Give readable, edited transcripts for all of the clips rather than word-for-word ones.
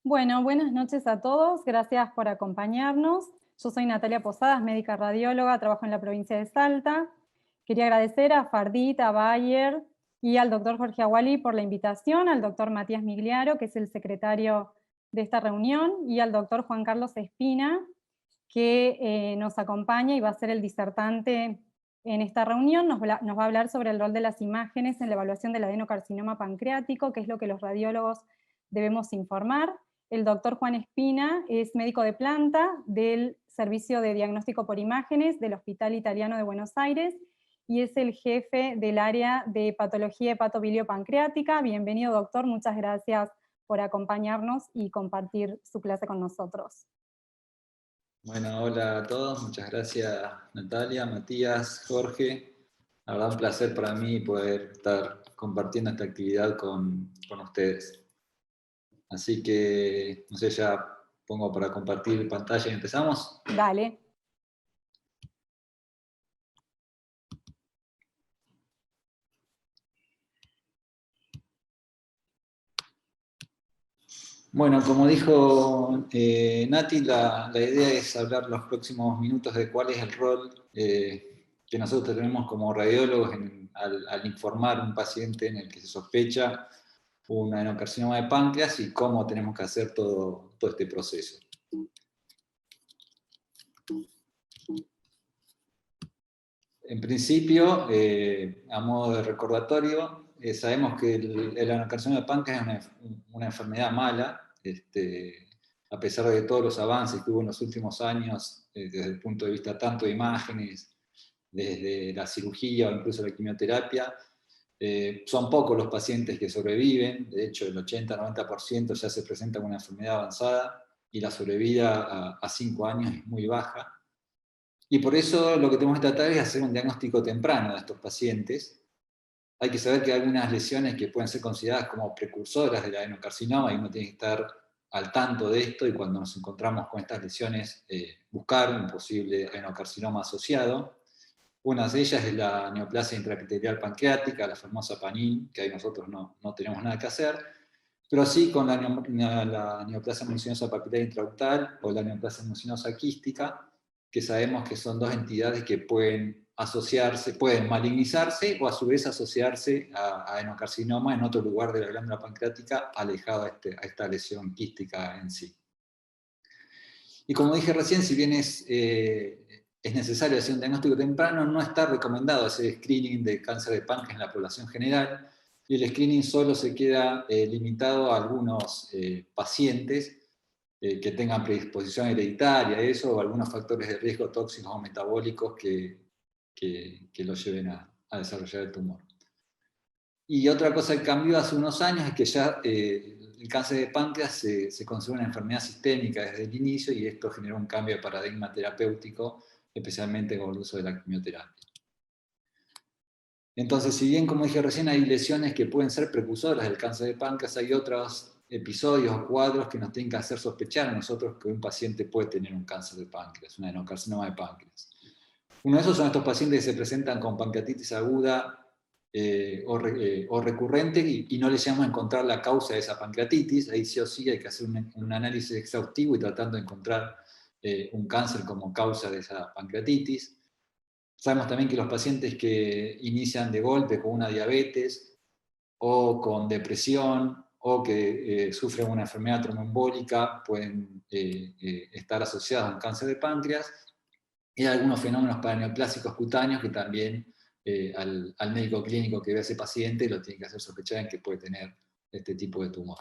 Bueno, buenas noches a todos, gracias por acompañarnos. Yo soy Natalia Posadas, médica radióloga, trabajo en la provincia de Salta. Quería agradecer a Fardit, a Bayer y al doctor Jorge Aguali por la invitación, al doctor Matías Migliaro, que es el secretario de esta reunión, y al doctor Juan Carlos Espina, que nos acompaña y va a ser el disertante en esta reunión. Nos va a hablar sobre el rol de las imágenes en la evaluación del adenocarcinoma pancreático, que es lo que los radiólogos debemos informar. El doctor Juan Espina es médico de planta del Servicio de Diagnóstico por Imágenes del Hospital Italiano de Buenos Aires y es el jefe del área de patología hepatobiliopancreática. Bienvenido, doctor, muchas gracias por acompañarnos y compartir su clase con nosotros. Bueno, hola a todos, muchas gracias Natalia, Matías, Jorge. La verdad un placer para mí poder estar compartiendo esta actividad con ustedes. Así que, no sé, ya pongo para compartir pantalla y empezamos. Dale. Bueno, como dijo Nati, la idea es hablar los próximos minutos de cuál es el rol que nosotros tenemos como radiólogos al informar a un paciente en el que se sospecha un adenocarcinoma de páncreas y cómo tenemos que hacer todo este proceso. En principio, a modo de recordatorio, sabemos que el adenocarcinoma de páncreas es una enfermedad mala, a pesar de todos los avances que hubo en los últimos años, desde el punto de vista tanto de imágenes, desde la cirugía o incluso la quimioterapia. Son pocos los pacientes que sobreviven, de hecho el 80-90% ya se presenta con una enfermedad avanzada y la sobrevida a 5 años es muy baja. Y por eso lo que tenemos que tratar es hacer un diagnóstico temprano de estos pacientes. Hay que saber que hay algunas lesiones que pueden ser consideradas como precursoras del adenocarcinoma y uno tiene que estar al tanto de esto y cuando nos encontramos con estas lesiones buscar un posible adenocarcinoma asociado. Una de ellas es la neoplasia intraepitelial pancreática, la famosa PANIN, que ahí nosotros no tenemos nada que hacer, pero sí con la neoplasia mucinosa papilar intraductal o la neoplasia mucinosa quística, que sabemos que son dos entidades que pueden asociarse, pueden malignizarse o a su vez asociarse a adenocarcinoma en otro lugar de la glándula pancreática alejado a esta lesión quística en sí. Y como dije recién, si bien es necesario hacer un diagnóstico temprano, no está recomendado hacer screening de cáncer de páncreas en la población general, y el screening solo se queda limitado a algunos pacientes que tengan predisposición hereditaria, eso, o algunos factores de riesgo tóxicos o metabólicos que los lleven a desarrollar el tumor. Y otra cosa que cambió hace unos años es que ya el cáncer de páncreas se considera una enfermedad sistémica desde el inicio y esto generó un cambio de paradigma terapéutico, especialmente con el uso de la quimioterapia. Entonces, si bien, como dije recién, hay lesiones que pueden ser precursoras del cáncer de páncreas, hay otros episodios o cuadros que nos tienen que hacer sospechar a nosotros que un paciente puede tener un cáncer de páncreas, un adenocarcinoma de páncreas. Uno de esos son estos pacientes que se presentan con pancreatitis aguda o recurrente y no les llegamos a encontrar la causa de esa pancreatitis. Ahí sí o sí hay que hacer un análisis exhaustivo y tratando de encontrar un cáncer como causa de esa pancreatitis. Sabemos también que los pacientes que inician de golpe con una diabetes o con depresión o que sufren una enfermedad tromboembólica pueden estar asociados a un cáncer de páncreas, y hay algunos fenómenos paraneoplásicos cutáneos que también al médico clínico que ve a ese paciente lo tiene que hacer sospechar en que puede tener este tipo de tumor.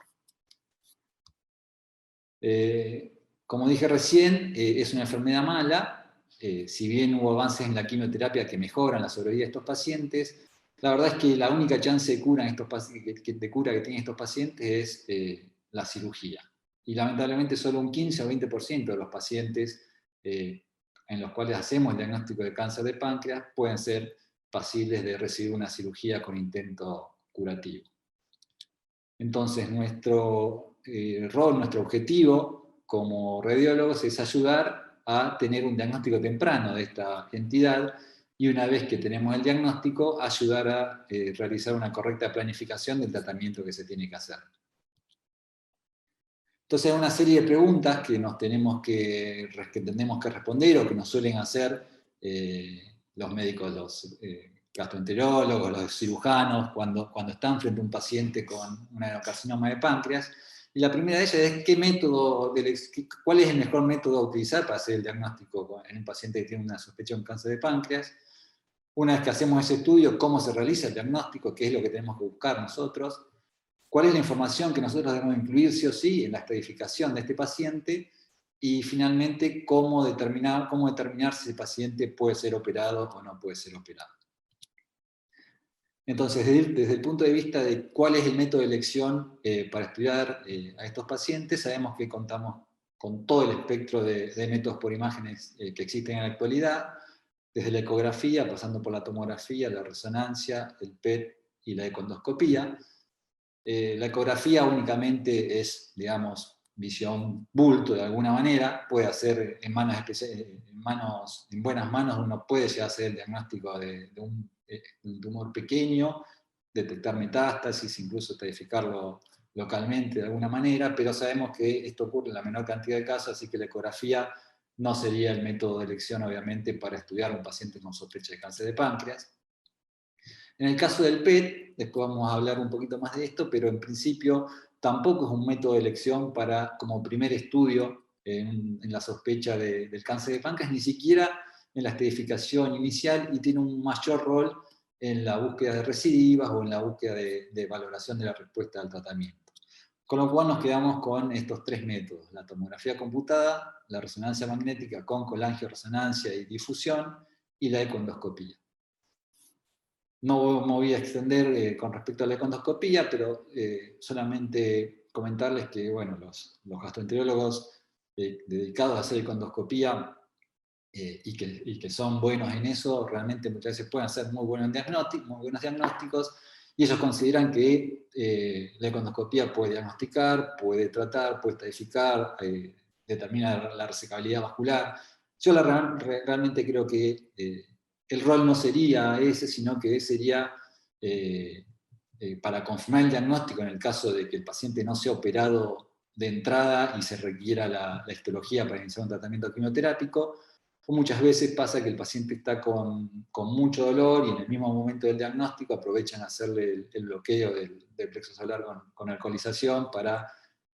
Como dije recién, es una enfermedad mala. Si bien hubo avances en la quimioterapia que mejoran la sobrevida de estos pacientes, la verdad es que la única chance de cura, de cura que tienen estos pacientes es la cirugía. Y lamentablemente solo un 15 o 20% de los pacientes en los cuales hacemos el diagnóstico de cáncer de páncreas pueden ser pasibles de recibir una cirugía con intento curativo. Entonces nuestro rol, nuestro objetivo como radiólogos es ayudar a tener un diagnóstico temprano de esta entidad y una vez que tenemos el diagnóstico, ayudar a realizar una correcta planificación del tratamiento que se tiene que hacer. Entonces hay una serie de preguntas que tenemos que responder o que nos suelen hacer los médicos, los gastroenterólogos, los cirujanos, cuando están frente a un paciente con un adenocarcinoma de páncreas. Y la primera de ellas es cuál es el mejor método a utilizar para hacer el diagnóstico en un paciente que tiene una sospecha de un cáncer de páncreas. Una vez que hacemos ese estudio, cómo se realiza el diagnóstico, qué es lo que tenemos que buscar nosotros, cuál es la información que nosotros debemos incluir sí o sí en la estratificación de este paciente, y finalmente cómo determinar si el paciente puede ser operado o no puede ser operado. Entonces, desde el punto de vista de cuál es el método de elección para estudiar a estos pacientes, sabemos que contamos con todo el espectro de métodos por imágenes que existen en la actualidad, desde la ecografía, pasando por la tomografía, la resonancia, el PET y la econdoscopía. La ecografía únicamente es, digamos, visión bulto de alguna manera, puede hacer en buenas manos, uno puede llegar a hacer el diagnóstico de un tumor pequeño, detectar metástasis, incluso estratificarlo localmente de alguna manera, pero sabemos que esto ocurre en la menor cantidad de casos, así que la ecografía no sería el método de elección, obviamente, para estudiar a un paciente con sospecha de cáncer de páncreas. En el caso del PET, después vamos a hablar un poquito más de esto, pero en principio tampoco es un método de elección como primer estudio en la sospecha del cáncer de páncreas, ni siquiera en la estratificación inicial, y tiene un mayor rol en la búsqueda de recidivas o en la búsqueda de valoración de la respuesta al tratamiento. Con lo cual nos quedamos con estos tres métodos: la tomografía computada, la resonancia magnética con colangioresonancia y difusión, y la econdoscopía. No me voy a extender con respecto a la econdoscopía, pero solamente comentarles que bueno, los gastroenterólogos dedicados a hacer econdoscopía y que son buenos en eso, realmente muchas veces pueden hacer muy buenos diagnósticos, y ellos consideran que la econdoscopía puede diagnosticar, puede tratar, puede estadificar, determinar la resecabilidad vascular. Yo realmente creo que el rol no sería ese, sino que sería para confirmar el diagnóstico en el caso de que el paciente no sea operado de entrada y se requiera la histología para iniciar un tratamiento quimioterápico. O muchas veces pasa que el paciente está con mucho dolor y en el mismo momento del diagnóstico aprovechan a hacerle el bloqueo del plexo solar con alcoholización para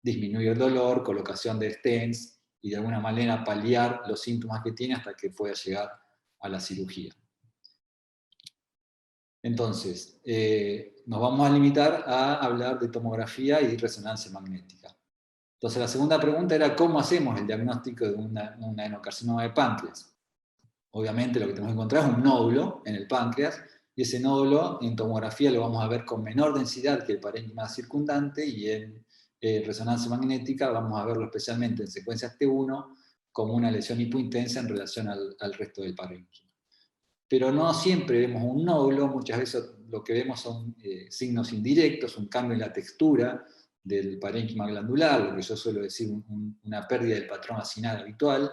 disminuir el dolor, colocación de stents y de alguna manera paliar los síntomas que tiene hasta que pueda llegar a la cirugía. Entonces, nos vamos a limitar a hablar de tomografía y resonancia magnética. Entonces, la segunda pregunta era ¿cómo hacemos el diagnóstico de un adenocarcinoma de páncreas? Obviamente lo que tenemos que encontrar es un nódulo en el páncreas, y ese nódulo en tomografía lo vamos a ver con menor densidad que el parénquima circundante, y en resonancia magnética vamos a verlo especialmente en secuencias T1 como una lesión hipointensa en relación al resto del parénquima. Pero no siempre vemos un nódulo, muchas veces lo que vemos son signos indirectos, un cambio en la textura del parénquima glandular, lo que yo suelo decir una pérdida del patrón acinal habitual,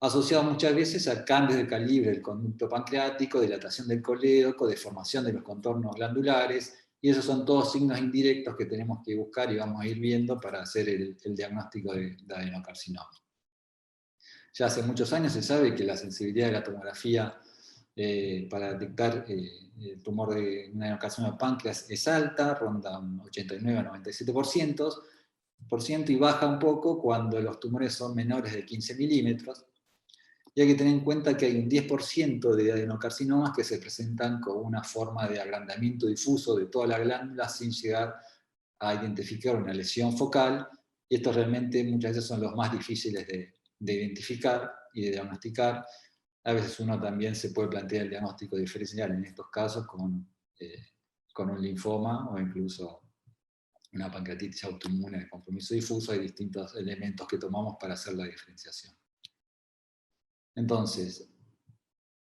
asociado muchas veces a cambios de calibre del conducto pancreático, dilatación del colédoco, deformación de los contornos glandulares, y esos son todos signos indirectos que tenemos que buscar y vamos a ir viendo para hacer el diagnóstico de adenocarcinoma. Ya hace muchos años se sabe que la sensibilidad de la tomografía para detectar el tumor de un adenocarcinoma de páncreas es alta, ronda un 89 a 97%, y baja un poco cuando los tumores son menores de 15 milímetros. Y hay que tener en cuenta que hay un 10% de adenocarcinomas que se presentan con una forma de agrandamiento difuso de toda la glándula sin llegar a identificar una lesión focal, y estos realmente muchas veces son los más difíciles de identificar y de diagnosticar. A veces uno también se puede plantear el diagnóstico diferencial en estos casos con un linfoma o incluso una pancreatitis autoinmune de compromiso difuso. Hay distintos elementos que tomamos para hacer la diferenciación. Entonces,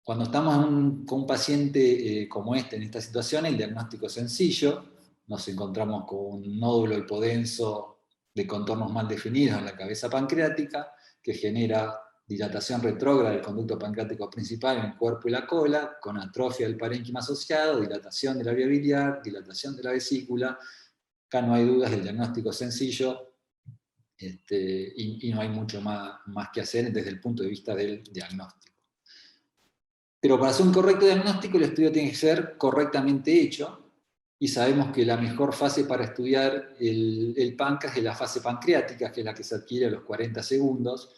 cuando estamos con un paciente como este, en esta situación, el diagnóstico es sencillo. Nos encontramos con un nódulo hipodenso de contornos mal definidos en la cabeza pancreática, que genera dilatación retrógrada del conducto pancreático principal en el cuerpo y la cola, con atrofia del parénquima asociado, dilatación de la vía biliar, dilatación de la vesícula. Acá no hay dudas, el diagnóstico es sencillo. y no hay mucho más que hacer desde el punto de vista del diagnóstico. Pero para hacer un correcto diagnóstico, el estudio tiene que ser correctamente hecho, y sabemos que la mejor fase para estudiar el páncreas es la fase pancreática, que es la que se adquiere a los 40 segundos,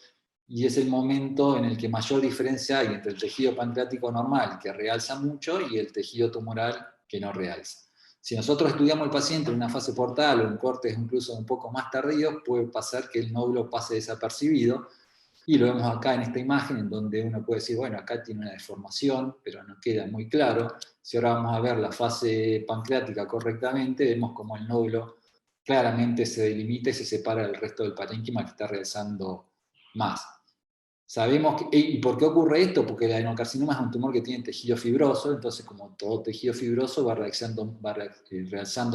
y es el momento en el que mayor diferencia hay entre el tejido pancreático normal, que realza mucho, y el tejido tumoral, que no realza. Si nosotros estudiamos al paciente en una fase portal o en cortes incluso un poco más tardíos, puede pasar que el nódulo pase desapercibido, y lo vemos acá en esta imagen, en donde uno puede decir, bueno, acá tiene una deformación, pero no queda muy claro. Si ahora vamos a ver la fase pancreática correctamente, vemos como el nódulo claramente se delimita y se separa del resto del parénquima, que está realzando más. Sabemos ¿y por qué ocurre esto? Porque el adenocarcinoma es un tumor que tiene tejido fibroso, entonces como todo tejido fibroso va realzando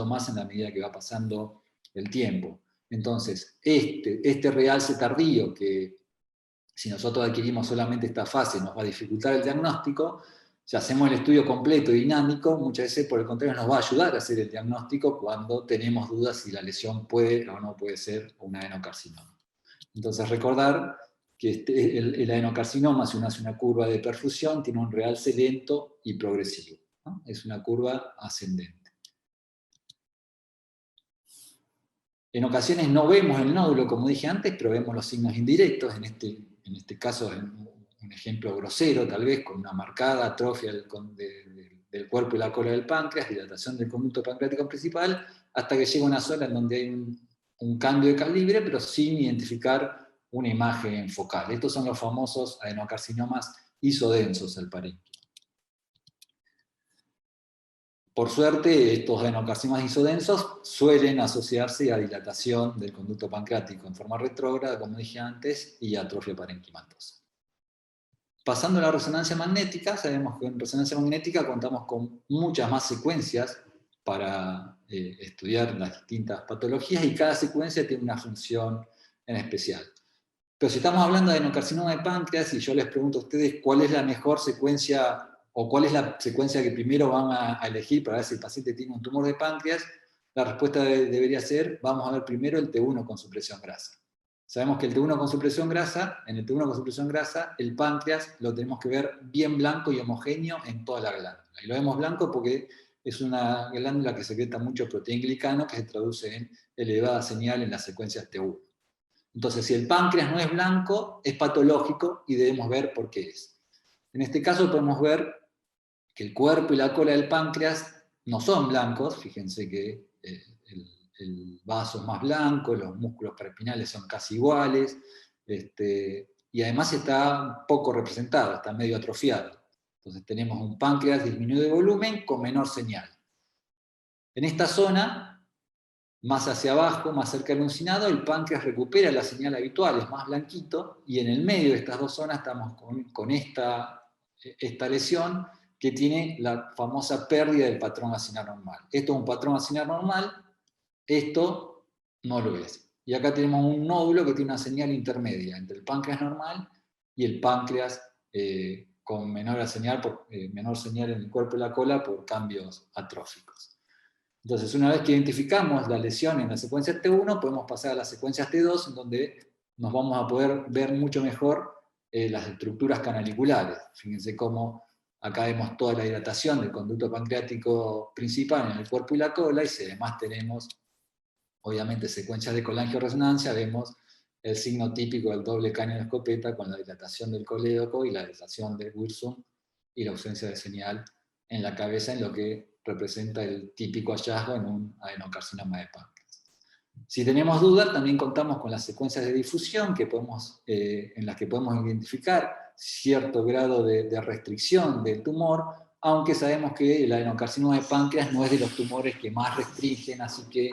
más en la medida que va pasando el tiempo. Entonces, este realce tardío, que si nosotros adquirimos solamente esta fase nos va a dificultar el diagnóstico, si hacemos el estudio completo y dinámico, muchas veces por el contrario nos va a ayudar a hacer el diagnóstico cuando tenemos dudas si la lesión puede o no puede ser un adenocarcinoma. Entonces recordar que el adenocarcinoma, si uno hace una curva de perfusión, tiene un realce lento y progresivo, ¿no? Es una curva ascendente. En ocasiones no vemos el nódulo, como dije antes, pero vemos los signos indirectos. En este caso, un ejemplo grosero, tal vez, con una marcada atrofia del cuerpo y la cola del páncreas, dilatación del conducto pancreático principal, hasta que llega una zona en donde hay un cambio de calibre, pero sin identificar una imagen focal. Estos son los famosos adenocarcinomas isodensos al parénquima. Por suerte, estos adenocarcinomas isodensos suelen asociarse a dilatación del conducto pancreático en forma retrógrada, como dije antes, y atrofia parenquimatosa. Pasando a la resonancia magnética, sabemos que en resonancia magnética contamos con muchas más secuencias para estudiar las distintas patologías, y cada secuencia tiene una función en especial. Pero si estamos hablando de adenocarcinoma de páncreas, y yo les pregunto a ustedes cuál es la mejor secuencia, o cuál es la secuencia que primero van a elegir para ver si el paciente tiene un tumor de páncreas, la respuesta debería ser, vamos a ver primero el T1 con supresión grasa. Sabemos que el T1 con supresión grasa, en el T1 con supresión grasa, el páncreas lo tenemos que ver bien blanco y homogéneo en toda la glándula. Y lo vemos blanco porque es una glándula que secreta mucho proteinglicano, que se traduce en elevada señal en las secuencias T1. Entonces, si el páncreas no es blanco, es patológico y debemos ver por qué es. En este caso podemos ver que el cuerpo y la cola del páncreas no son blancos. Fíjense que el vaso es más blanco, los músculos paraespinales son casi iguales, y además está poco representado, está medio atrofiado. Entonces tenemos un páncreas disminuido de volumen con menor señal. En esta zona, más hacia abajo, más cerca del uncinado, el páncreas recupera la señal habitual, es más blanquito, y en el medio de estas dos zonas estamos con esta lesión que tiene la famosa pérdida del patrón acinar normal. Esto es un patrón acinar normal, esto no lo es. Y acá tenemos un nódulo que tiene una señal intermedia entre el páncreas normal y el páncreas con menor señal en el cuerpo y la cola por cambios atróficos. Entonces, una vez que identificamos la lesión en la secuencia T1, podemos pasar a las secuencias T2, en donde nos vamos a poder ver mucho mejor las estructuras canaliculares. Fíjense cómo acá vemos toda la dilatación del conducto pancreático principal en el cuerpo y la cola, y si además tenemos, obviamente, secuencias de colangioresonancia, vemos el signo típico del doble caño de escopeta con la dilatación del colédoco y la dilatación del bursum y la ausencia de señal en la cabeza, en lo que representa el típico hallazgo en un adenocarcinoma de páncreas. Si tenemos dudas, también contamos con las secuencias de difusión en las que podemos identificar cierto grado de restricción del tumor, aunque sabemos que el adenocarcinoma de páncreas no es de los tumores que más restringen, así que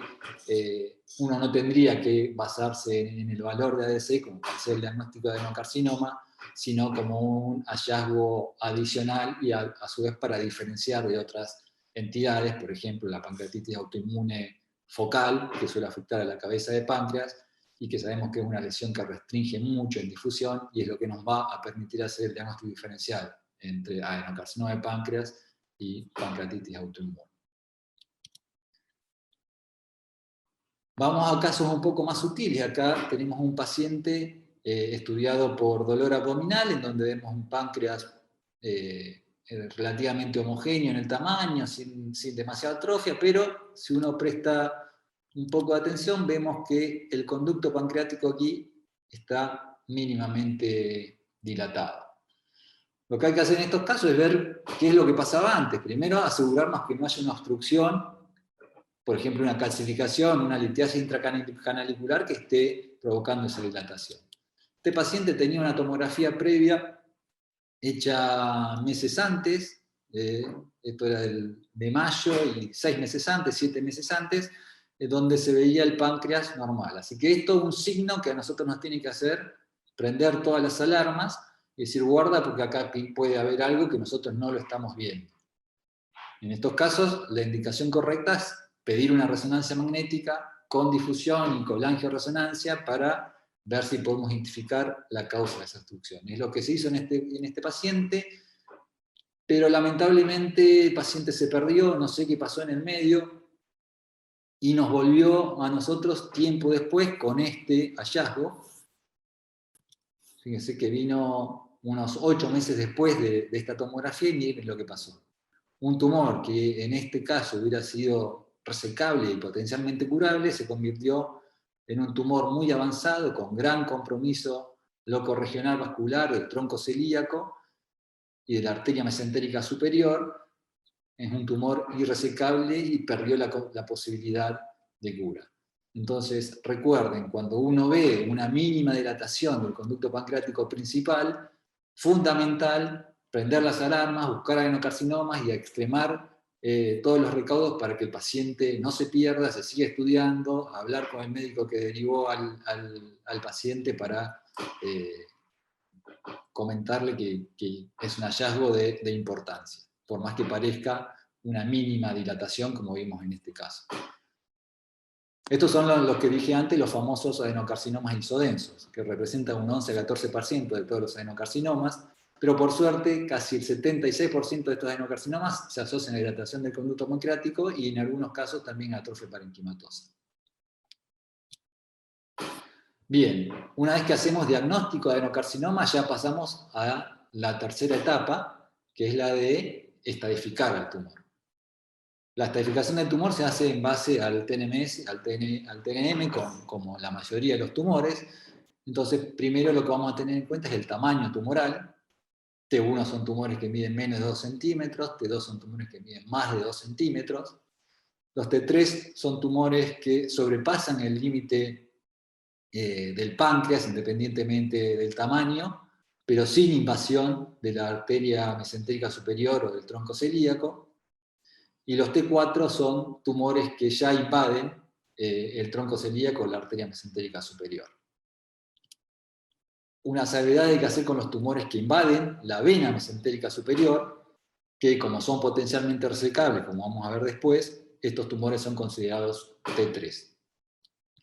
uno no tendría que basarse en el valor de ADC como para hacer el diagnóstico de adenocarcinoma, sino como un hallazgo adicional y a su vez para diferenciar de otras entidades, por ejemplo la pancreatitis autoinmune focal, que suele afectar a la cabeza de páncreas, y que sabemos que es una lesión que restringe mucho en difusión, y es lo que nos va a permitir hacer el diagnóstico diferencial entre adenocarcinoma de páncreas y pancreatitis autoinmune. Vamos a casos un poco más sutiles. Acá tenemos un paciente estudiado por dolor abdominal, en donde vemos un páncreas relativamente homogéneo en el tamaño, sin demasiada atrofia, pero si uno presta un poco de atención, vemos que el conducto pancreático aquí está mínimamente dilatado. Lo que hay que hacer en estos casos es ver qué es lo que pasaba antes. Primero, asegurarnos que no haya una obstrucción, por ejemplo, una calcificación, una litiasis intracanalicular que esté provocando esa dilatación. Este paciente tenía una tomografía previa hecha meses antes, esto era de mayo, y 6 meses antes, 7 meses antes, donde se veía el páncreas normal. Así que esto es un signo que a nosotros nos tiene que hacer prender todas las alarmas y decir, guarda, porque acá puede haber algo que nosotros no lo estamos viendo. En estos casos, la indicación correcta es pedir una resonancia magnética con difusión y con la angioresonancia para ver si podemos identificar la causa de esa obstrucción. Es lo que se hizo en este paciente, pero lamentablemente el paciente se perdió, no sé qué pasó en el medio, y nos volvió a nosotros tiempo después con este hallazgo. Fíjense que vino unos 8 meses después de esta tomografía y miren lo que pasó. Un tumor que en este caso hubiera sido resecable y potencialmente curable, se convirtió en un tumor muy avanzado, con gran compromiso locorregional vascular del tronco celíaco y de la arteria mesentérica superior. Es un tumor irresecable y perdió la posibilidad de cura. Entonces, recuerden, cuando uno ve una mínima dilatación del conducto pancreático principal, fundamental prender las alarmas, buscar adenocarcinomas y extremar todos los recaudos para que el paciente no se pierda, se siga estudiando, hablar con el médico que derivó al paciente para comentarle que es un hallazgo de importancia, por más que parezca una mínima dilatación como vimos en este caso. Estos son los que dije antes, los famosos adenocarcinomas isodensos, que representan un 11 a 14% de todos los adenocarcinomas, pero por suerte casi el 76% de estos adenocarcinomas se asocian a dilatación del conducto pancreático y en algunos casos también a atrofia parenquimatosa. Bien, una vez que hacemos diagnóstico de adenocarcinoma ya pasamos a la tercera etapa, que es la de estadificar al tumor. La estadificación del tumor se hace en base al TNMS, al TNM, como la mayoría de los tumores. Entonces, primero lo que vamos a tener en cuenta es el tamaño tumoral. T1 son tumores que miden menos de 2 centímetros, T2 son tumores que miden más de 2 centímetros. Los T3 son tumores que sobrepasan el límite del páncreas, independientemente del tamaño, pero sin invasión de la arteria mesentérica superior o del tronco celíaco. Y los T4 son tumores que ya invaden el tronco celíaco o la arteria mesentérica superior. Una salvedad hay que hacer con los tumores que invaden la vena mesentérica superior, que como son potencialmente resecables, como vamos a ver después, estos tumores son considerados T3.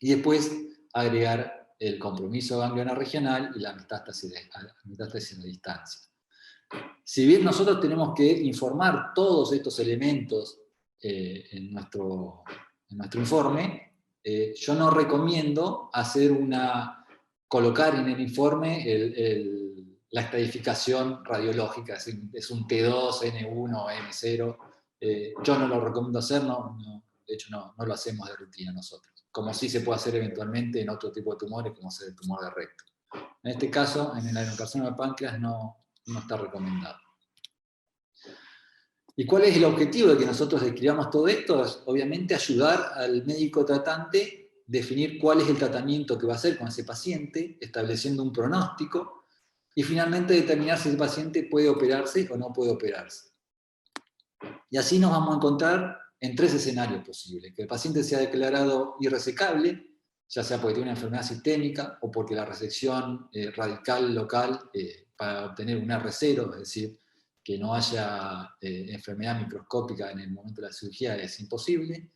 Y después agregar el compromiso gangliona regional y la metástasis en la distancia. Si bien nosotros tenemos que informar todos estos elementos en nuestro informe, yo no recomiendo colocar en el informe la estadificación radiológica, es un T2, N1, N0. Yo no lo recomiendo hacer, de hecho no lo hacemos de rutina nosotros, como sí se puede hacer eventualmente en otro tipo de tumores, como es el tumor de recto. En este caso, en el adenocarcinoma de páncreas no está recomendado. ¿Y cuál es el objetivo de que nosotros describamos todo esto? Es obviamente ayudar al médico tratante a definir cuál es el tratamiento que va a hacer con ese paciente, estableciendo un pronóstico, y finalmente determinar si ese paciente puede operarse o no puede operarse. Y así nos vamos a encontrar en 3 escenarios posibles: que el paciente sea declarado irresecable, ya sea porque tiene una enfermedad sistémica o porque la resección radical local para obtener un R0, es decir, que no haya enfermedad microscópica en el momento de la cirugía, es imposible,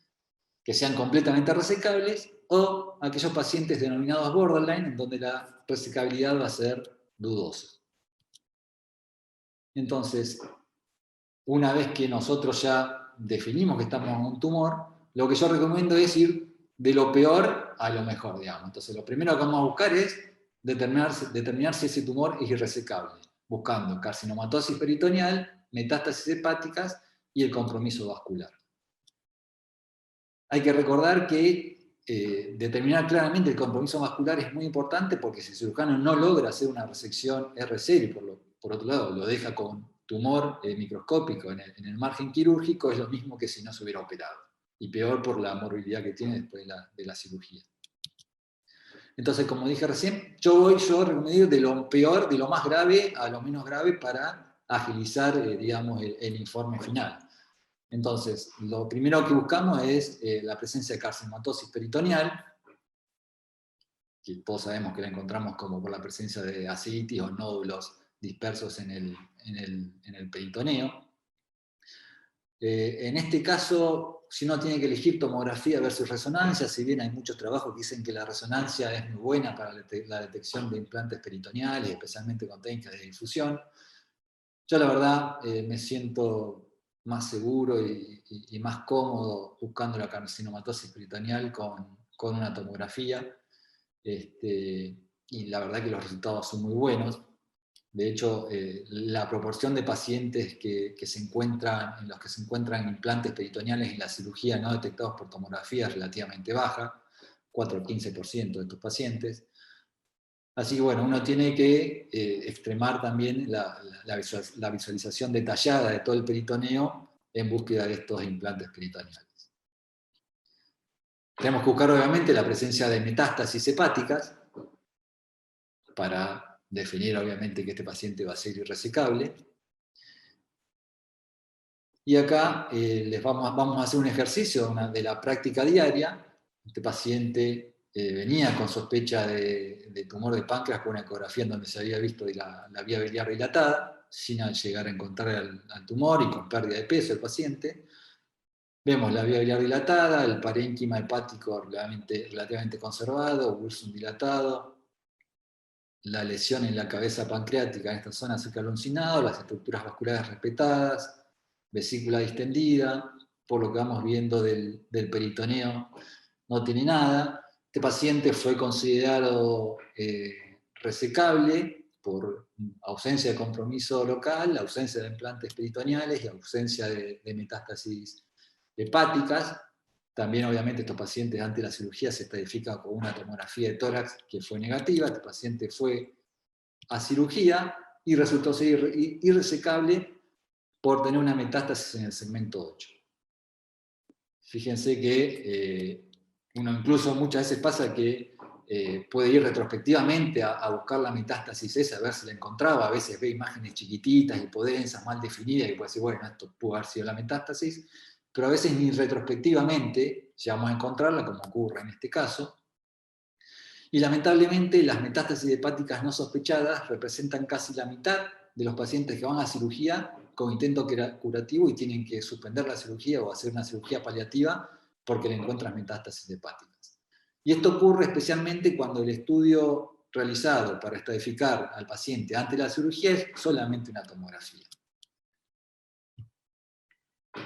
que sean completamente resecables, o aquellos pacientes denominados borderline, en donde la resecabilidad va a ser dudosa. Entonces, una vez que nosotros ya definimos que estamos en un tumor, lo que yo recomiendo es ir de lo peor a lo mejor, digamos. Entonces, lo primero que vamos a buscar es determinar si ese tumor es irresecable, buscando carcinomatosis peritoneal, metástasis hepáticas y el compromiso vascular. Hay que recordar que determinar claramente el compromiso vascular es muy importante, porque si el cirujano no logra hacer una resección R0 y por otro lado lo deja con tumor microscópico en el margen quirúrgico, es lo mismo que si no se hubiera operado. Y peor por la morbilidad que tiene después de la cirugía. Entonces, como dije recién, yo recomiendo ir de lo peor, de lo más grave a lo menos grave para agilizar, digamos, el informe final. Entonces, lo primero que buscamos es la presencia de carcinomatosis peritoneal, que todos sabemos que la encontramos como por la presencia de ascitis o nódulos dispersos en el peritoneo. En este caso, si uno tiene que elegir tomografía versus resonancia, si bien hay muchos trabajos que dicen que la resonancia es muy buena para la detección de implantes peritoneales, especialmente con técnicas de difusión, yo la verdad me siento más seguro y más cómodo buscando la carcinomatosis peritoneal con una tomografía. Y la verdad que los resultados son muy buenos. De hecho, la proporción de pacientes en los que se encuentran implantes peritoneales en la cirugía no detectados por tomografía es relativamente baja, 4 o 15% de estos pacientes. Así que bueno, uno tiene que extremar también la visualización detallada de todo el peritoneo en búsqueda de estos implantes peritoneales. Tenemos que buscar obviamente la presencia de metástasis hepáticas para definir obviamente que este paciente va a ser irresecable. Y acá vamos a hacer un ejercicio de la práctica diaria. Este paciente venía con sospecha de tumor de páncreas con una ecografía en donde se había visto la vía biliar dilatada, sin llegar a encontrar al tumor y con pérdida de peso el paciente. Vemos la vía biliar dilatada, el parénquima hepático relativamente conservado, Wilson dilatado, la lesión en la cabeza pancreática en esta zona cerca las estructuras vasculares respetadas, vesícula distendida, por lo que vamos viendo del peritoneo no tiene nada. Este paciente fue considerado resecable por ausencia de compromiso local, ausencia de implantes peritoneales y ausencia de metástasis hepáticas. También, obviamente, estos pacientes ante la cirugía se estadifican con una tomografía de tórax que fue negativa. Este paciente fue a cirugía y resultó ser irresecable por tener una metástasis en el segmento 8. Fíjense que uno incluso muchas veces pasa que puede ir retrospectivamente a buscar la metástasis esa, a ver si la encontraba. A veces ve imágenes chiquititas y densas, mal definidas, y puede decir, bueno, esto pudo haber sido la metástasis, pero a veces ni retrospectivamente llegamos a encontrarla, como ocurre en este caso. Y lamentablemente las metástasis hepáticas no sospechadas representan casi la mitad de los pacientes que van a cirugía con intento curativo y tienen que suspender la cirugía o hacer una cirugía paliativa porque le encuentran metástasis hepáticas. Y esto ocurre especialmente cuando el estudio realizado para estratificar al paciente ante la cirugía es solamente una tomografía.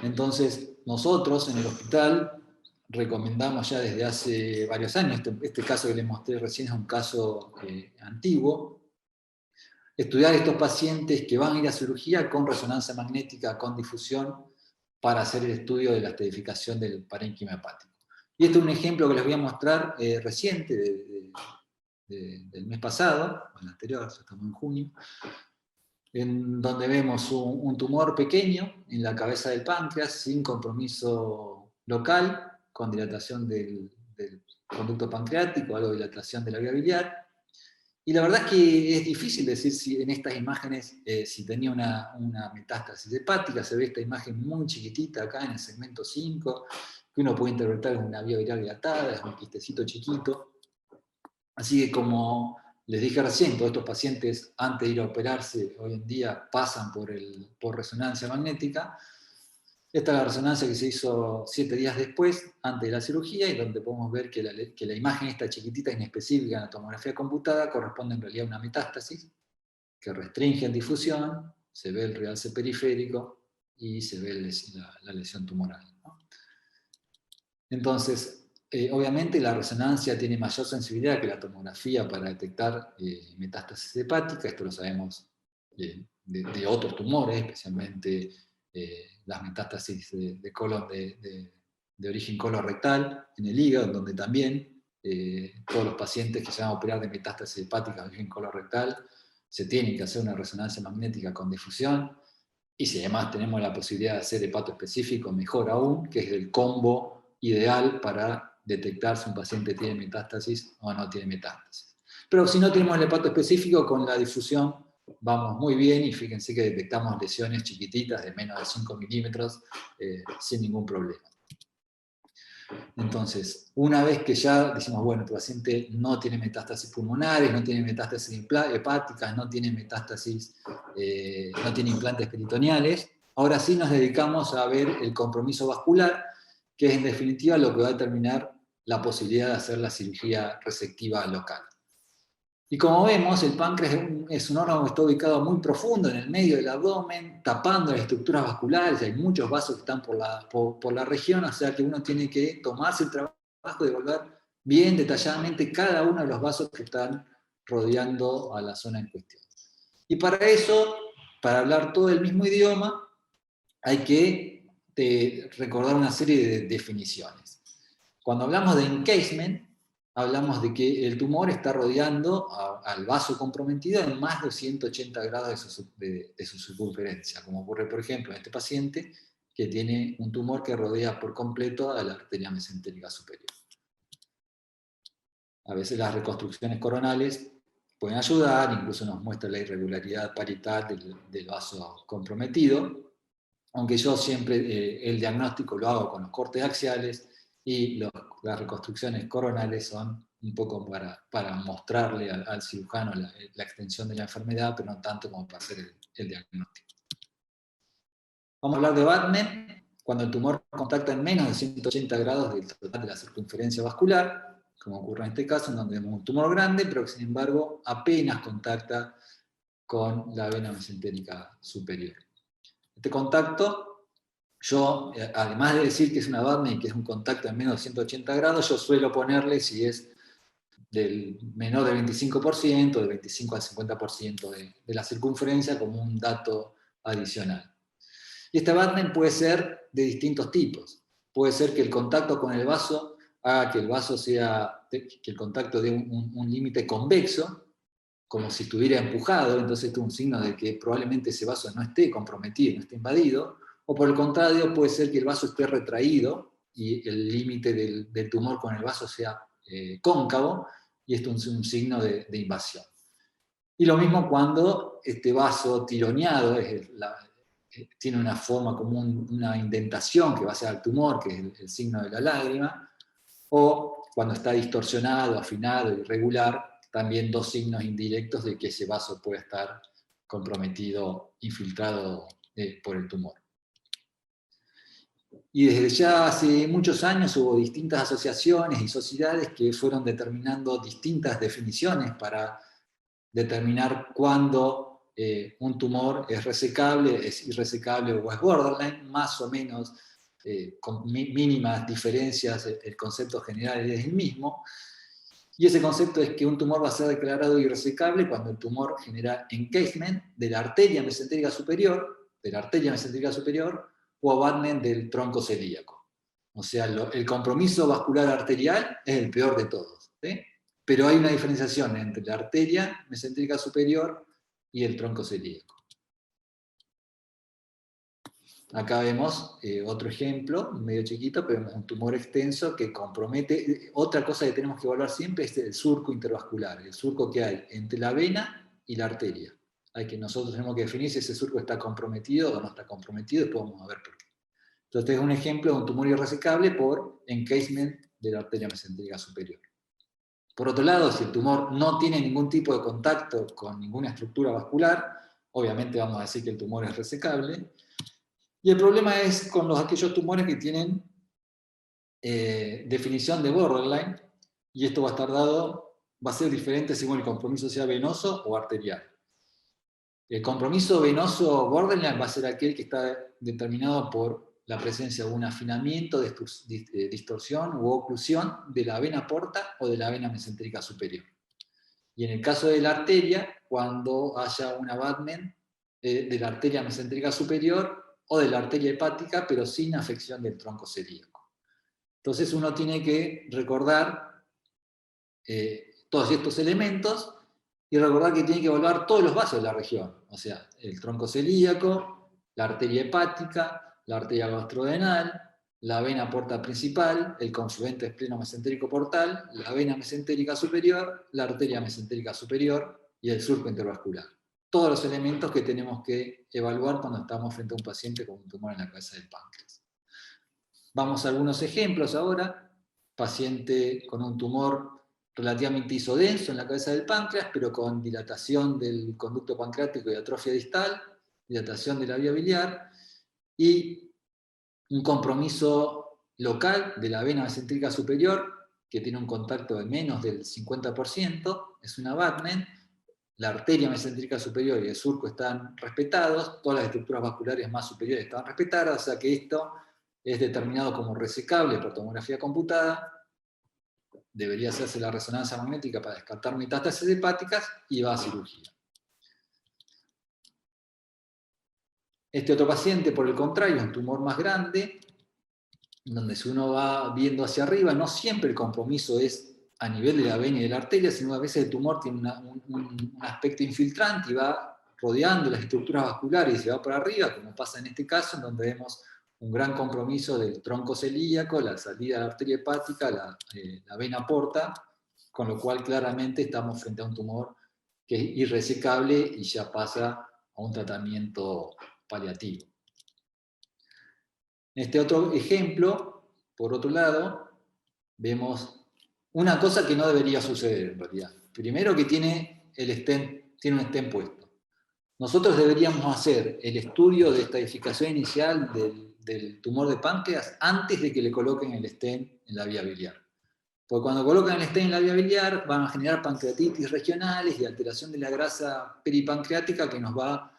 Entonces, nosotros en el hospital recomendamos ya desde hace varios años, este caso que les mostré recién es un caso antiguo, estudiar estos pacientes que van a ir a cirugía con resonancia magnética, con difusión, para hacer el estudio de la estratificación del parénquima hepático. Y este es un ejemplo que les voy a mostrar reciente, del mes pasado, o el anterior, estamos en junio, en donde vemos un tumor pequeño en la cabeza del páncreas, sin compromiso local, con dilatación del conducto pancreático, algo de dilatación de la vía biliar. Y la verdad es que es difícil decir si en estas imágenes si tenía una metástasis hepática. Se ve esta imagen muy chiquitita acá en el segmento 5, que uno puede interpretar como una vía biliar dilatada, es un quistecito chiquito. Así que como les dije recién, todos estos pacientes antes de ir a operarse hoy en día pasan por resonancia magnética. Esta es la resonancia que se hizo 7 días después, antes de la cirugía, y donde podemos ver que la imagen esta chiquitita inespecífica en la tomografía computada corresponde en realidad a una metástasis que restringe en difusión, se ve el realce periférico y se ve la lesión tumoral, ¿no? Entonces, Obviamente la resonancia tiene mayor sensibilidad que la tomografía para detectar metástasis hepática, esto lo sabemos de otros tumores, especialmente las metástasis de colon de origen colorectal en el hígado, donde también todos los pacientes que se van a operar de metástasis hepática de origen colorectal se tienen que hacer una resonancia magnética con difusión, y si además tenemos la posibilidad de hacer hepatoespecífico, mejor aún, que es el combo ideal para detectar si un paciente tiene metástasis o no tiene metástasis. Pero si no tenemos el hepatoespecífico, con la difusión vamos muy bien, y fíjense que detectamos lesiones chiquititas de menos de 5 milímetros sin ningún problema. Entonces, una vez que ya decimos, bueno, tu paciente no tiene metástasis pulmonares, no tiene metástasis hepáticas, no tiene metástasis, no tiene implantes peritoneales, ahora sí nos dedicamos a ver el compromiso vascular, que es en definitiva lo que va a determinar la posibilidad de hacer la cirugía resectiva local. Y como vemos, el páncreas es un órgano que está ubicado muy profundo en el medio del abdomen, tapando las estructuras vasculares, hay muchos vasos que están por la región, o sea que uno tiene que tomarse el trabajo de evaluar bien detalladamente cada uno de los vasos que están rodeando a la zona en cuestión. Y para eso, para hablar todo el mismo idioma, hay que recordar una serie de definiciones. Cuando hablamos de encasement, hablamos de que el tumor está rodeando al vaso comprometido en más de 180 grados de su circunferencia, como ocurre, por ejemplo, en este paciente que tiene un tumor que rodea por completo a la arteria mesentérica superior. A veces las reconstrucciones coronales pueden ayudar, incluso nos muestra la irregularidad parietal del vaso comprometido, aunque yo siempre el diagnóstico lo hago con los cortes axiales, y las reconstrucciones coronales son un poco para mostrarle al cirujano la extensión de la enfermedad, pero no tanto como para hacer el diagnóstico. Vamos a hablar de Batman, cuando el tumor contacta en menos de 180 grados del total de la circunferencia vascular, como ocurre en este caso, en donde vemos un tumor grande, pero que sin embargo apenas contacta con la vena mesentérica superior. Este contacto, yo, además de decir que es una Batman y que es un contacto en menos de 180 grados, yo suelo ponerle si es del menor del 25%, del 25 al 50% de la circunferencia, como un dato adicional. Y esta Batman puede ser de distintos tipos. Puede ser que el contacto con el vaso haga que el vaso que el contacto dé un límite convexo, como si estuviera empujado, entonces esto es un signo de que probablemente ese vaso no esté comprometido, no esté invadido, o por el contrario puede ser que el vaso esté retraído y el límite del tumor con el vaso sea cóncavo, y esto es un signo de invasión. Y lo mismo cuando este vaso tironeado tiene una forma como una indentación que va hacia el tumor, que es el signo de la lágrima, o cuando está distorsionado, afinado, irregular, también dos signos indirectos de que ese vaso puede estar comprometido, infiltrado por el tumor. Y desde ya hace muchos años hubo distintas asociaciones y sociedades que fueron determinando distintas definiciones para determinar cuándo un tumor es resecable, es irresecable o es borderline, más o menos con mínimas diferencias, el concepto general es el mismo. Y ese concepto es que un tumor va a ser declarado irresecable cuando el tumor genera encasement de la arteria mesentérica superior, o abutment del tronco celíaco. O sea, el compromiso vascular arterial es el peor de todos, ¿sí? Pero hay una diferenciación entre la arteria mesentérica superior y el tronco celíaco. Acá vemos otro ejemplo, medio chiquito, pero vemos un tumor extenso que compromete. Otra cosa que tenemos que evaluar siempre es el surco intervascular, el surco que hay entre la vena y la arteria. Nosotros tenemos que definir si ese surco está comprometido o no está comprometido, y después vamos a ver por qué. Entonces es un ejemplo de un tumor irresecable por encasement de la arteria mesentérica superior. Por otro lado, si el tumor no tiene ningún tipo de contacto con ninguna estructura vascular, obviamente vamos a decir que el tumor es resecable. Y el problema es con aquellos tumores que tienen definición de borderline, y esto va a ser diferente según el compromiso sea venoso o arterial. El compromiso venoso borderline va a ser aquel que está determinado por la presencia de un afinamiento, distorsión u oclusión de la vena porta o de la vena mesentérica superior. Y en el caso de la arteria, cuando haya un abatment de la arteria mesentérica superior o de la arteria hepática, pero sin afección del tronco celíaco. Entonces uno tiene que recordar todos estos elementos y recordar que tiene que evaluar todos los vasos de la región, o sea, el tronco celíaco, la arteria hepática, la arteria gastrodenal, la vena porta principal, el confluente espleno mesentérico portal, la vena mesentérica superior, la arteria mesentérica superior y el surco intervascular. Todos los elementos que tenemos que evaluar cuando estamos frente a un paciente con un tumor en la cabeza del páncreas. Vamos a algunos ejemplos ahora. Paciente con un tumor relativamente isodenso en la cabeza del páncreas, pero con dilatación del conducto pancreático y atrofia distal, dilatación de la vía biliar, y un compromiso local de la vena mesentérica superior, que tiene un contacto de menos del 50%, es un abatment. La arteria mesentérica superior y el surco están respetados, todas las estructuras vasculares más superiores están respetadas, o sea que esto es determinado como resecable por tomografía computada. Debería hacerse la resonancia magnética para descartar metástasis hepáticas y va a cirugía. Este otro paciente, por el contrario, es un tumor más grande, donde si uno va viendo hacia arriba, no siempre el compromiso es a nivel de la vena y de la arteria, sino a veces el tumor tiene un aspecto infiltrante y va rodeando las estructuras vasculares y se va para arriba, como pasa en este caso, en donde vemos un gran compromiso del tronco celíaco, la salida de la arteria hepática, la vena porta, con lo cual claramente estamos frente a un tumor que es irresecable y ya pasa a un tratamiento paliativo. En este otro ejemplo, por otro lado, vemos una cosa que no debería suceder en realidad. Primero que tiene un stent puesto. Nosotros deberíamos hacer el estudio de estadificación inicial del tumor de páncreas antes de que le coloquen el stent en la vía biliar. Porque cuando colocan el stent en la vía biliar van a generar pancreatitis regionales y alteración de la grasa peripancreática que nos va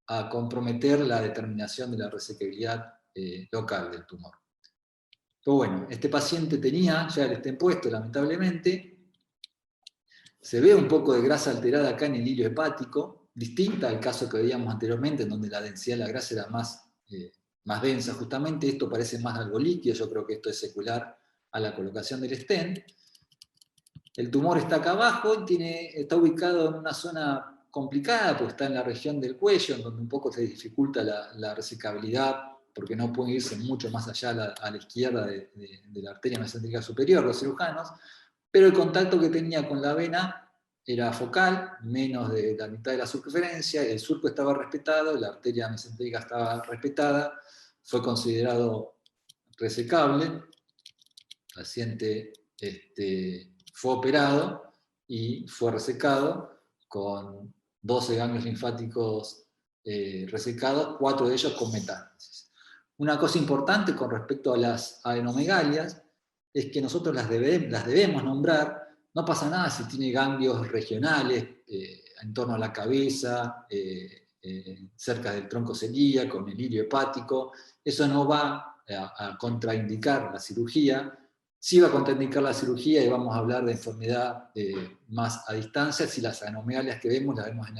a comprometer la determinación de la resecabilidad local del tumor. Pero bueno, este paciente tenía ya el stent puesto, lamentablemente. Se ve un poco de grasa alterada acá en el hilo hepático, distinta al caso que veíamos anteriormente, en donde la densidad de la grasa era más densa. Justamente esto parece más algo líquido, yo creo que esto es secular a la colocación del stent. El tumor está acá abajo, está ubicado en una zona complicada, porque está en la región del cuello, en donde un poco se dificulta la resecabilidad, porque no pueden irse mucho más allá a la izquierda de la arteria mesentérica superior, los cirujanos, pero el contacto que tenía con la vena era focal, menos de la mitad de la circunferencia, el surco estaba respetado, la arteria mesentérica estaba respetada, fue considerado resecable, el paciente fue operado y fue resecado con 12 ganglios linfáticos resecados, 4 de ellos con metástasis. Una cosa importante con respecto a las adenomegalias es que nosotros las debemos nombrar. No pasa nada si tiene ganglios regionales en torno a la cabeza, cerca del tronco celíaco, con el hilio hepático. Eso no va a contraindicar la cirugía. Sí va a contraindicar la cirugía y vamos a hablar de enfermedad más a distancia si las adenomegalias que vemos las vemos en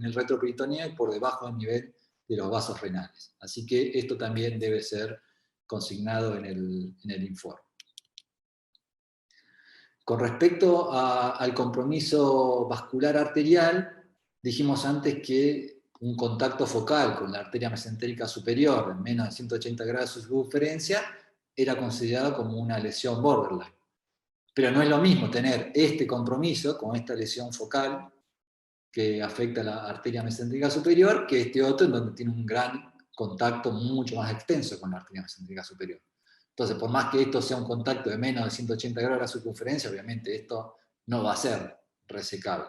el retroperitoneo y por debajo del nivel de los vasos renales. Así que esto también debe ser consignado en el informe. Con respecto al compromiso vascular arterial, dijimos antes que un contacto focal con la arteria mesentérica superior en menos de 180 grados de circunferencia era considerado como una lesión borderline. Pero no es lo mismo tener este compromiso con esta lesión focal que afecta a la arteria mesentérica superior que este otro en donde tiene un gran contacto mucho más extenso con la arteria mesentérica superior. Entonces, por más que esto sea un contacto de menos de 180 grados de la circunferencia, obviamente esto no va a ser resecable.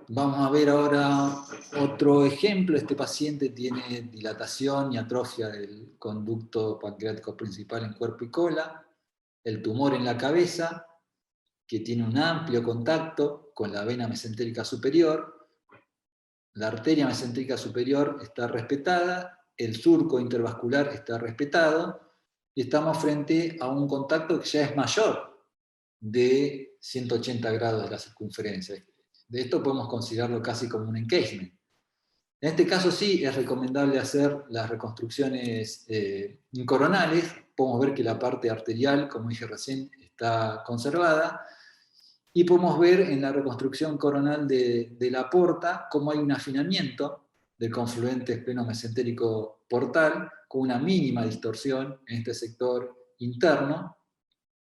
Vamos a ver ahora otro ejemplo. Este paciente tiene dilatación y atrofia del conducto pancreático principal en cuerpo y cola, el tumor en la cabeza, que tiene un amplio contacto con la vena mesentérica superior, la arteria mesentérica superior está respetada, el surco intervascular está respetado, y estamos frente a un contacto que ya es mayor de 180 grados de la circunferencia. De esto podemos considerarlo casi como un encasement. En este caso sí es recomendable hacer las reconstrucciones coronales. Podemos ver que la parte arterial, como dije recién, está conservada, y podemos ver en la reconstrucción coronal de la porta cómo hay un afinamiento del confluente espleno-mesentérico portal con una mínima distorsión en este sector interno,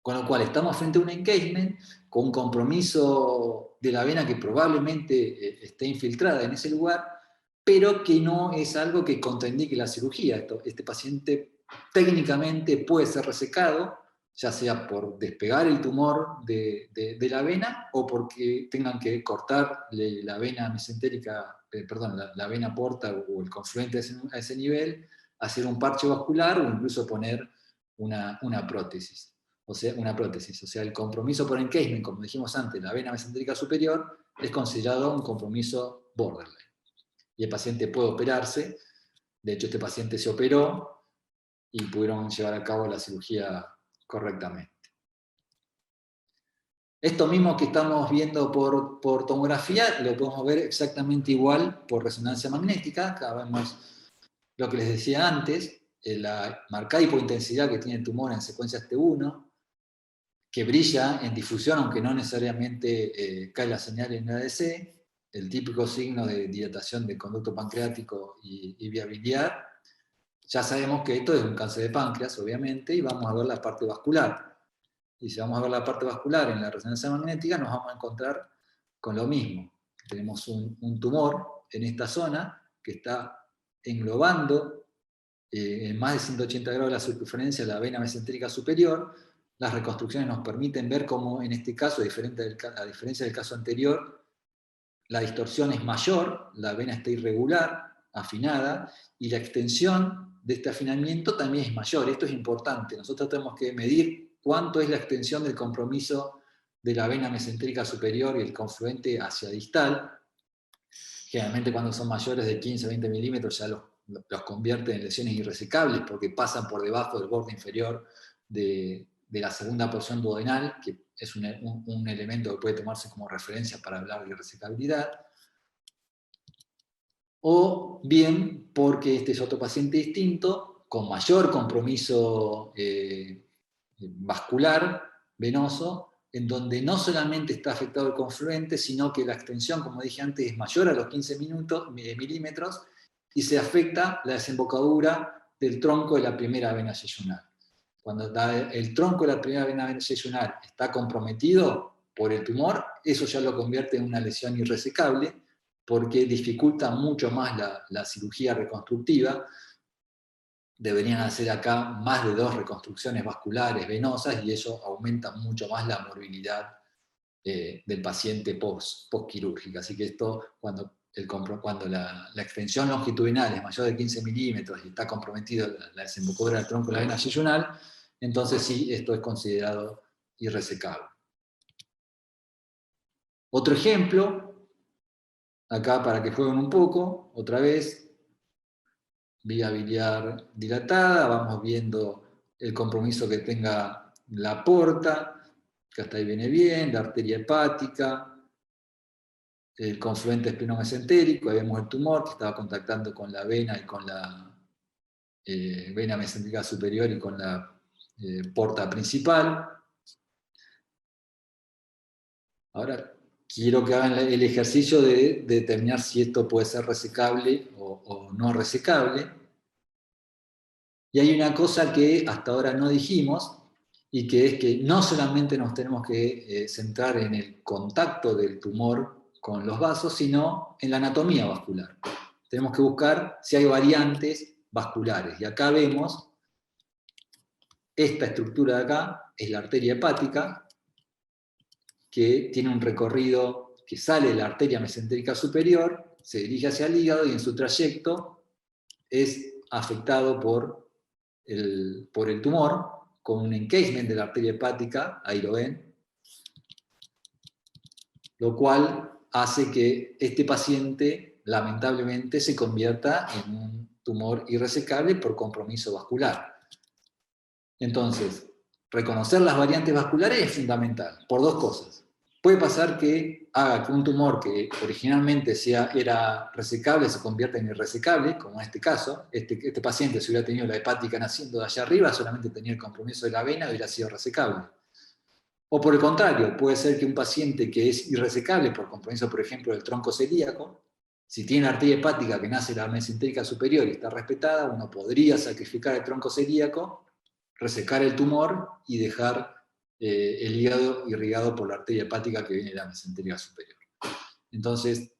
con lo cual estamos frente a un encasement con un compromiso de la vena que probablemente esté infiltrada en ese lugar, pero que no es algo que contraindique la cirugía. Este paciente técnicamente puede ser resecado, ya sea por despegar el tumor de la vena o porque tengan que cortar la vena mesentérica, perdón, la vena porta o el confluente a ese nivel, hacer un parche vascular o incluso poner una prótesis. O sea, el compromiso por encasement, como dijimos antes, la vena mesentérica superior, es considerado un compromiso borderline. Y el paciente puede operarse. De hecho, este paciente se operó y pudieron llevar a cabo la cirugía correctamente. Esto mismo que estamos viendo por tomografía, lo podemos ver exactamente igual por resonancia magnética. Acá vemos lo que les decía antes, la marcada hipointensidad que tiene el tumor en secuencias T1, que brilla en difusión, aunque no necesariamente cae la señal en ADC, el típico signo de dilatación del conducto pancreático y vía biliar. Ya sabemos que esto es un cáncer de páncreas, obviamente, y vamos a ver la parte vascular. Y si vamos a ver la parte vascular en la resonancia magnética, nos vamos a encontrar con lo mismo. Tenemos un tumor en esta zona que está englobando en más de 180 grados de la circunferencia la vena mesentérica superior. Las reconstrucciones nos permiten ver cómo en este caso, a diferencia del caso anterior, la distorsión es mayor, la vena está irregular, afinada, y la extensión de este afinamiento también es mayor. Esto es importante. Nosotros tenemos que medir cuánto es la extensión del compromiso de la vena mesentérica superior y el confluente hacia distal. Generalmente cuando son mayores de 15 o 20 milímetros ya los convierte en lesiones irresecables porque pasan por debajo del borde inferior de la segunda porción duodenal, que es un elemento que puede tomarse como referencia para hablar de irresecabilidad. O bien porque este es otro paciente distinto, con mayor compromiso vascular, venoso, en donde no solamente está afectado el confluente, sino que la extensión, como dije antes, es mayor a los 15 milímetros y se afecta la desembocadura del tronco de la primera vena yeyunal. Cuando el tronco de la primera vena yeyunal está comprometido por el tumor, eso ya lo convierte en una lesión irresecable, porque dificulta mucho más la cirugía reconstructiva. Deberían hacer acá más de 2 reconstrucciones vasculares venosas y eso aumenta mucho más la morbilidad del paciente postquirúrgica. Así que esto, cuando la extensión longitudinal es mayor de 15 milímetros y está comprometido la desembocadura del tronco de la vena yeyunal, entonces sí, esto es considerado irresecable. Otro ejemplo, acá para que jueguen un poco, otra vez, vía biliar dilatada, vamos viendo el compromiso que tenga la porta, que hasta ahí viene bien, la arteria hepática, el confluente espleno-mesentérico, ahí vemos el tumor que estaba contactando con la vena y con la vena mesentérica superior y con la porta principal. Ahora quiero que hagan el ejercicio de determinar si esto puede ser resecable o no resecable. Y hay una cosa que hasta ahora no dijimos, y que es que no solamente nos tenemos que centrar en el contacto del tumor con los vasos, sino en la anatomía vascular. Tenemos que buscar si hay variantes vasculares. Y acá vemos, esta estructura de acá es la arteria hepática, que tiene un recorrido que sale de la arteria mesentérica superior, se dirige hacia el hígado y en su trayecto es afectado por el tumor, con un encasement de la arteria hepática, ahí lo ven, lo cual hace que este paciente lamentablemente se convierta en un tumor irresecable por compromiso vascular. Entonces, reconocer las variantes vasculares es fundamental, por dos cosas. Puede pasar que haga que un tumor que originalmente era resecable se convierta en irresecable, como en este caso. Este paciente, si hubiera tenido la hepática naciendo de allá arriba, solamente tenía el compromiso de la vena, hubiera sido resecable. O por el contrario, puede ser que un paciente que es irresecable por compromiso, por ejemplo, del tronco celíaco, si tiene la arteria hepática que nace la mesentérica superior y está respetada, uno podría sacrificar el tronco celíaco, resecar el tumor y dejar el hígado irrigado por la arteria hepática que viene de la mesentérica superior. Entonces,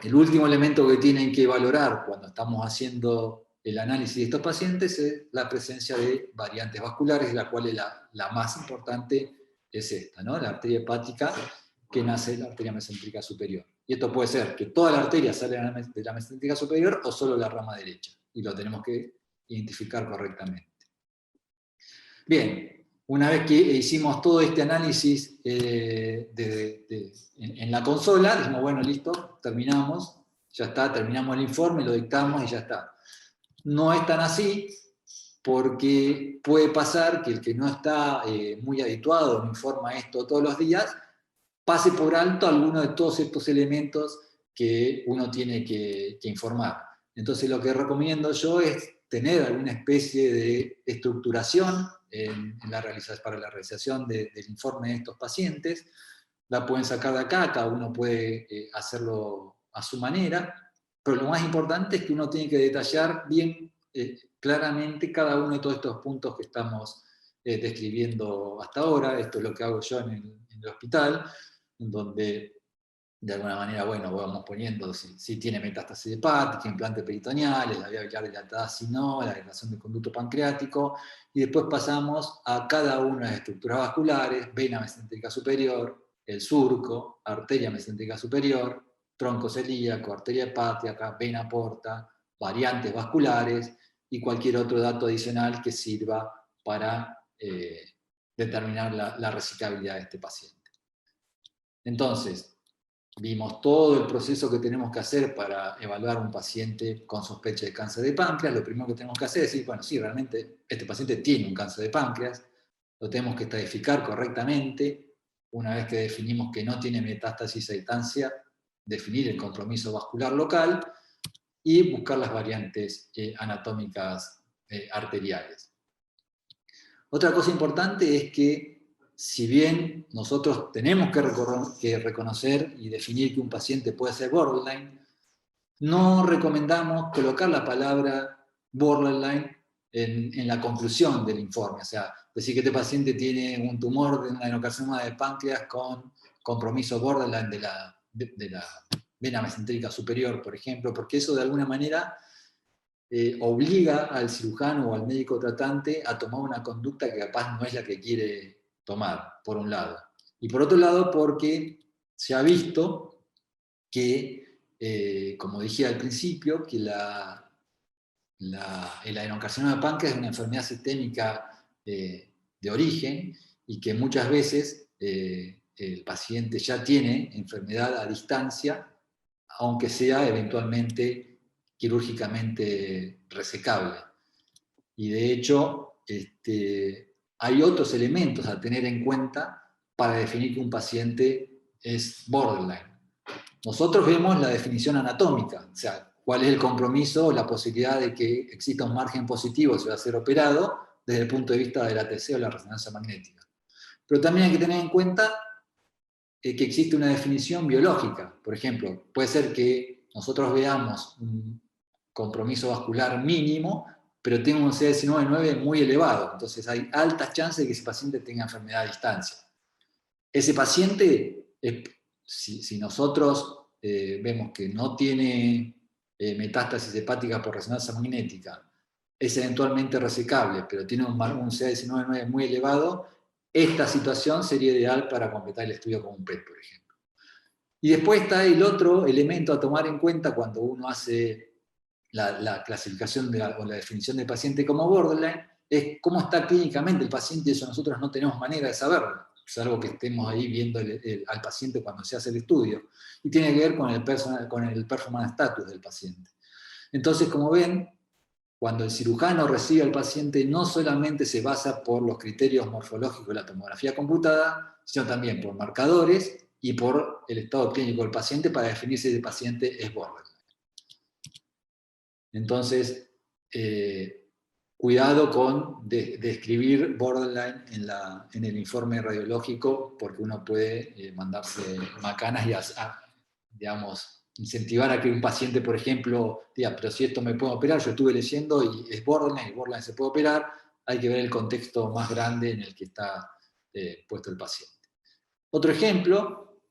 el último elemento que tienen que valorar cuando estamos haciendo el análisis de estos pacientes es la presencia de variantes vasculares, la cual es la más importante es esta, ¿no? La arteria hepática que nace de la arteria mesentérica superior. Y esto puede ser que toda la arteria sale de la mesentérica superior o solo la rama derecha. Y lo tenemos que identificar correctamente. Bien, una vez que hicimos todo este análisis en la consola, dijimos, bueno, listo, terminamos, ya está, terminamos el informe, lo dictamos y ya está. No es tan así, porque puede pasar que el que no está muy habituado, no informa esto todos los días, pase por alto alguno de todos estos elementos que uno tiene que informar. Entonces lo que recomiendo yo es tener alguna especie de estructuración para la realización del informe de estos pacientes. La pueden sacar de acá, cada uno puede hacerlo a su manera, pero lo más importante es que uno tiene que detallar bien claramente cada uno de todos estos puntos que estamos describiendo hasta ahora. Esto es lo que hago yo en el hospital, en donde de alguna manera, bueno, vamos poniendo si tiene metástasis hepática, implantes peritoneales, la vía biliar dilatada, si no, la dilatación del conducto pancreático, y después pasamos a cada una de las estructuras vasculares: vena mesentérica superior, el surco, arteria mesentérica superior, tronco celíaco, arteria hepática, vena porta, variantes vasculares y cualquier otro dato adicional que sirva para determinar la resecabilidad de este paciente. Entonces, vimos todo el proceso que tenemos que hacer para evaluar a un paciente con sospecha de cáncer de páncreas. Lo primero que tenemos que hacer es decir, bueno, sí, realmente este paciente tiene un cáncer de páncreas, lo tenemos que estadificar correctamente. Una vez que definimos que no tiene metástasis a distancia, definir el compromiso vascular local y buscar las variantes anatómicas arteriales. Otra cosa importante es que, si bien nosotros tenemos que reconocer y definir que un paciente puede ser borderline, no recomendamos colocar la palabra borderline en la conclusión del informe. O sea, decir que este paciente tiene un tumor de un adenocarcinoma de páncreas con compromiso borderline de la vena mesentérica superior, por ejemplo, porque eso de alguna manera obliga al cirujano o al médico tratante a tomar una conducta que capaz no es la que quiere tomar, por un lado. Y por otro lado, porque se ha visto que, como dije al principio, que el adenocarcinoma de páncreas es una enfermedad sistémica de origen y que muchas veces el paciente ya tiene enfermedad a distancia, aunque sea eventualmente quirúrgicamente resecable. Y de hecho, hay otros elementos a tener en cuenta para definir que un paciente es borderline. Nosotros vemos la definición anatómica, o sea, cuál es el compromiso o la posibilidad de que exista un margen positivo si va a ser operado desde el punto de vista de la TC o la resonancia magnética. Pero también hay que tener en cuenta que existe una definición biológica. Por ejemplo, puede ser que nosotros veamos un compromiso vascular mínimo, pero tenga un CA19-9 muy elevado. Entonces hay altas chances de que ese paciente tenga enfermedad a distancia. Ese paciente, si nosotros vemos que no tiene metástasis hepática por resonancia magnética, es eventualmente resecable, pero tiene un CA19-9 muy elevado, esta situación sería ideal para completar el estudio con un PET, por ejemplo. Y después está el otro elemento a tomar en cuenta cuando uno hace la clasificación o la definición del paciente como borderline, es cómo está clínicamente el paciente, y eso nosotros no tenemos manera de saberlo. salvo que estemos ahí viendo al paciente cuando se hace el estudio, y tiene que ver con el performance status del paciente. Entonces, como ven, cuando el cirujano recibe al paciente, no solamente se basa por los criterios morfológicos de la tomografía computada, sino también por marcadores y por el estado clínico del paciente para definir si el paciente es borderline. Entonces, cuidado con describir borderline en el informe radiológico, porque uno puede mandarse macanas y, digamos, incentivar a que un paciente, por ejemplo, diga, pero si esto me puedo operar, yo estuve leyendo y es borderline, y borderline se puede operar, hay que ver el contexto más grande en el que está puesto el paciente. Otro ejemplo,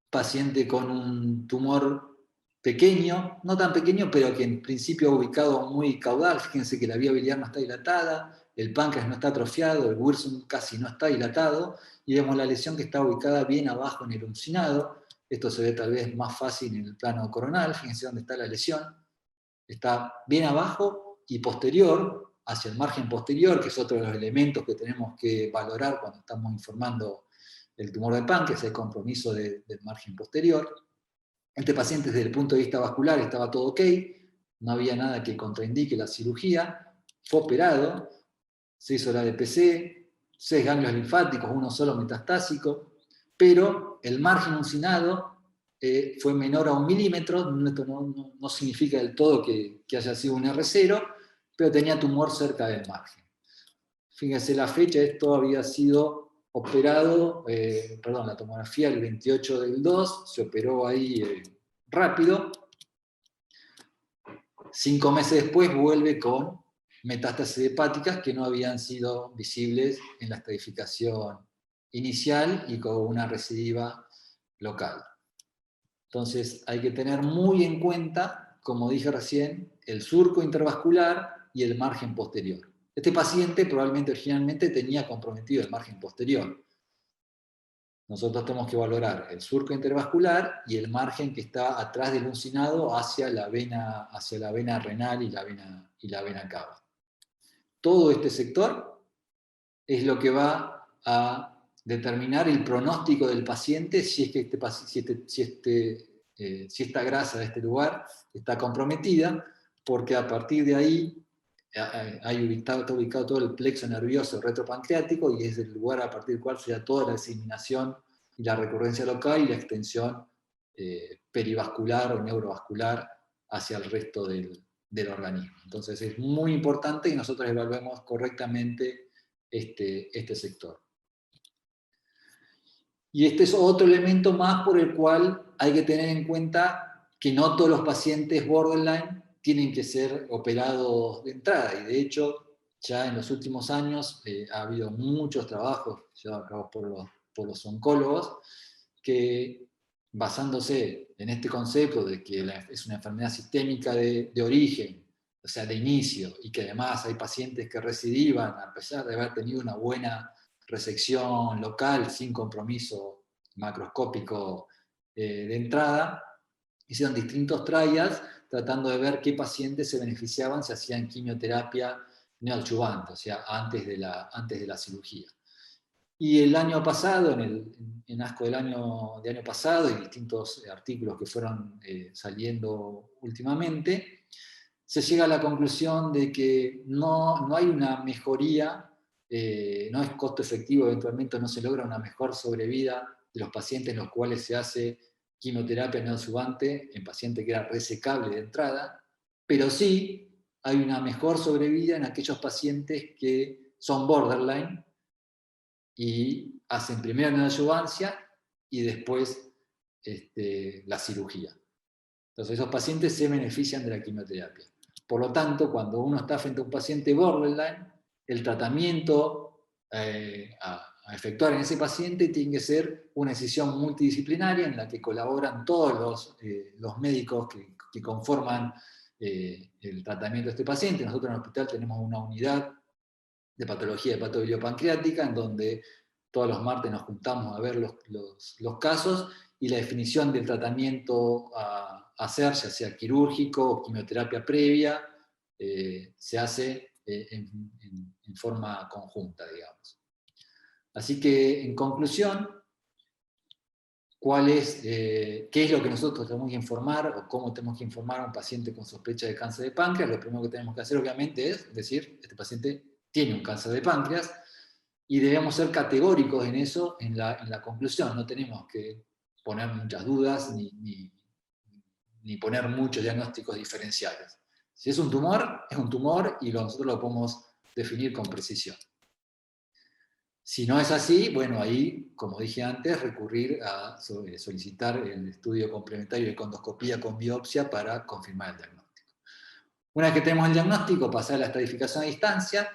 paciente con un tumor pequeño, no tan pequeño, pero que en principio ubicado muy caudal. Fíjense que la vía biliar no está dilatada, el páncreas no está atrofiado, el Wilson casi no está dilatado, y vemos la lesión que está ubicada bien abajo en el uncinado. Esto se ve tal vez más fácil en el plano coronal. Fíjense dónde está la lesión. Está bien abajo y posterior, hacia el margen posterior, que es otro de los elementos que tenemos que valorar cuando estamos informando el tumor de páncreas, el compromiso del margen posterior. Este paciente desde el punto de vista vascular estaba todo ok, no había nada que contraindique la cirugía, fue operado, se hizo la DPC, 6 ganglios linfáticos, uno solo metastásico, pero el margen uncinado fue menor a 1 milímetro. Esto no significa del todo que haya sido un R0, pero tenía tumor cerca del margen. Fíjense la fecha, esto había sido operado, la tomografía el 28 del 2, se operó ahí rápido. 5 meses después vuelve con metástasis hepáticas que no habían sido visibles en la estratificación inicial y con una recidiva local. Entonces hay que tener muy en cuenta, como dije recién, el surco intervascular y el margen posterior. Este paciente probablemente originalmente tenía comprometido el margen posterior. Nosotros tenemos que valorar el surco intervascular y el margen que está atrás del uncinado hacia la vena renal y la vena cava. Todo este sector es lo que va a determinar el pronóstico del paciente si es que si esta grasa de este lugar está comprometida, porque a partir de ahí está ubicado todo el plexo nervioso retropancreático y es el lugar a partir del cual se da toda la diseminación y la recurrencia local y la extensión perivascular o neurovascular hacia el resto del organismo. Entonces es muy importante que nosotros evaluemos correctamente este sector. Y este es otro elemento más por el cual hay que tener en cuenta que no todos los pacientes borderline tienen que ser operados de entrada, y de hecho ya en los últimos años ha habido muchos trabajos llevados a cabo por los oncólogos que, basándose en este concepto de que es una enfermedad sistémica de origen, o sea, de inicio, y que además hay pacientes que recidivan a pesar de haber tenido una buena resección local sin compromiso macroscópico de entrada, hicieron distintos trials tratando de ver qué pacientes se beneficiaban si hacían quimioterapia neoadyuvante, o sea, antes de la cirugía. Y el año pasado, en ASCO del año pasado, y distintos artículos que fueron saliendo últimamente, se llega a la conclusión de que no hay una mejoría, no es costo efectivo, eventualmente no se logra una mejor sobrevida de los pacientes en los cuales se hace quimioterapia neoadyuvante en paciente que era resecable de entrada, pero sí hay una mejor sobrevida en aquellos pacientes que son borderline y hacen primero neoadyuvancia y después la cirugía. Entonces esos pacientes se benefician de la quimioterapia. Por lo tanto, cuando uno está frente a un paciente borderline, el tratamiento a efectuar en ese paciente tiene que ser una decisión multidisciplinaria en la que colaboran todos los médicos que conforman el tratamiento de este paciente. Nosotros en el hospital tenemos una unidad de patología hepatobiliopancreática en donde todos los martes nos juntamos a ver los casos y la definición del tratamiento a hacer, ya sea quirúrgico o quimioterapia previa, se hace en forma conjunta, digamos. Así que, en conclusión, qué es lo que nosotros tenemos que informar o cómo tenemos que informar a un paciente con sospecha de cáncer de páncreas. Lo primero que tenemos que hacer, obviamente, es decir, este paciente tiene un cáncer de páncreas, y debemos ser categóricos en eso, en la conclusión. No tenemos que poner muchas dudas ni poner muchos diagnósticos diferenciales. Si es un tumor y nosotros lo podemos definir con precisión. Si no es así, bueno, ahí, como dije antes, recurrir a solicitar el estudio complementario de condoscopía con biopsia para confirmar el diagnóstico. Una vez que tenemos el diagnóstico, pasar a la estratificación a distancia,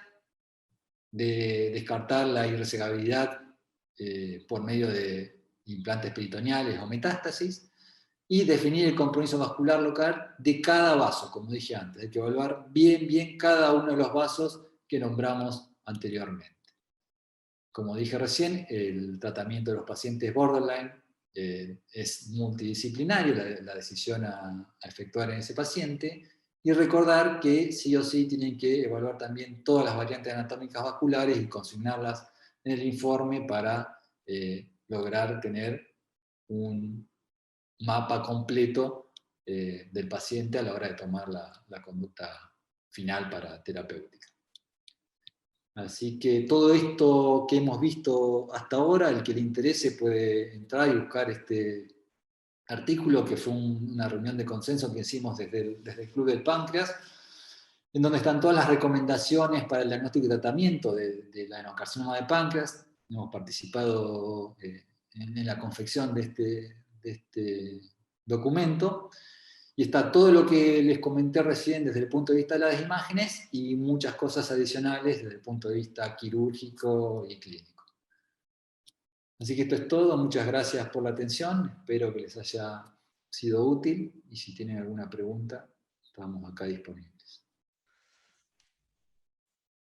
de descartar la irresecabilidad por medio de implantes peritoneales o metástasis, y definir el compromiso vascular local de cada vaso, como dije antes. Hay que evaluar bien cada uno de los vasos que nombramos anteriormente. Como dije recién, el tratamiento de los pacientes borderline es multidisciplinario, la decisión a efectuar en ese paciente, y recordar que sí o sí tienen que evaluar también todas las variantes anatómicas vasculares y consignarlas en el informe para lograr tener un mapa completo del paciente a la hora de tomar la conducta final para terapéutica. Así que todo esto que hemos visto hasta ahora, el que le interese puede entrar y buscar este artículo, que fue una reunión de consenso que hicimos desde el Club del Páncreas, en donde están todas las recomendaciones para el diagnóstico y tratamiento del adenocarcinoma de páncreas. Hemos participado en la confección de este documento, y está todo lo que les comenté recién desde el punto de vista de las imágenes, y muchas cosas adicionales desde el punto de vista quirúrgico y clínico. Así que esto es todo, muchas gracias por la atención, espero que les haya sido útil, y si tienen alguna pregunta, estamos acá disponibles.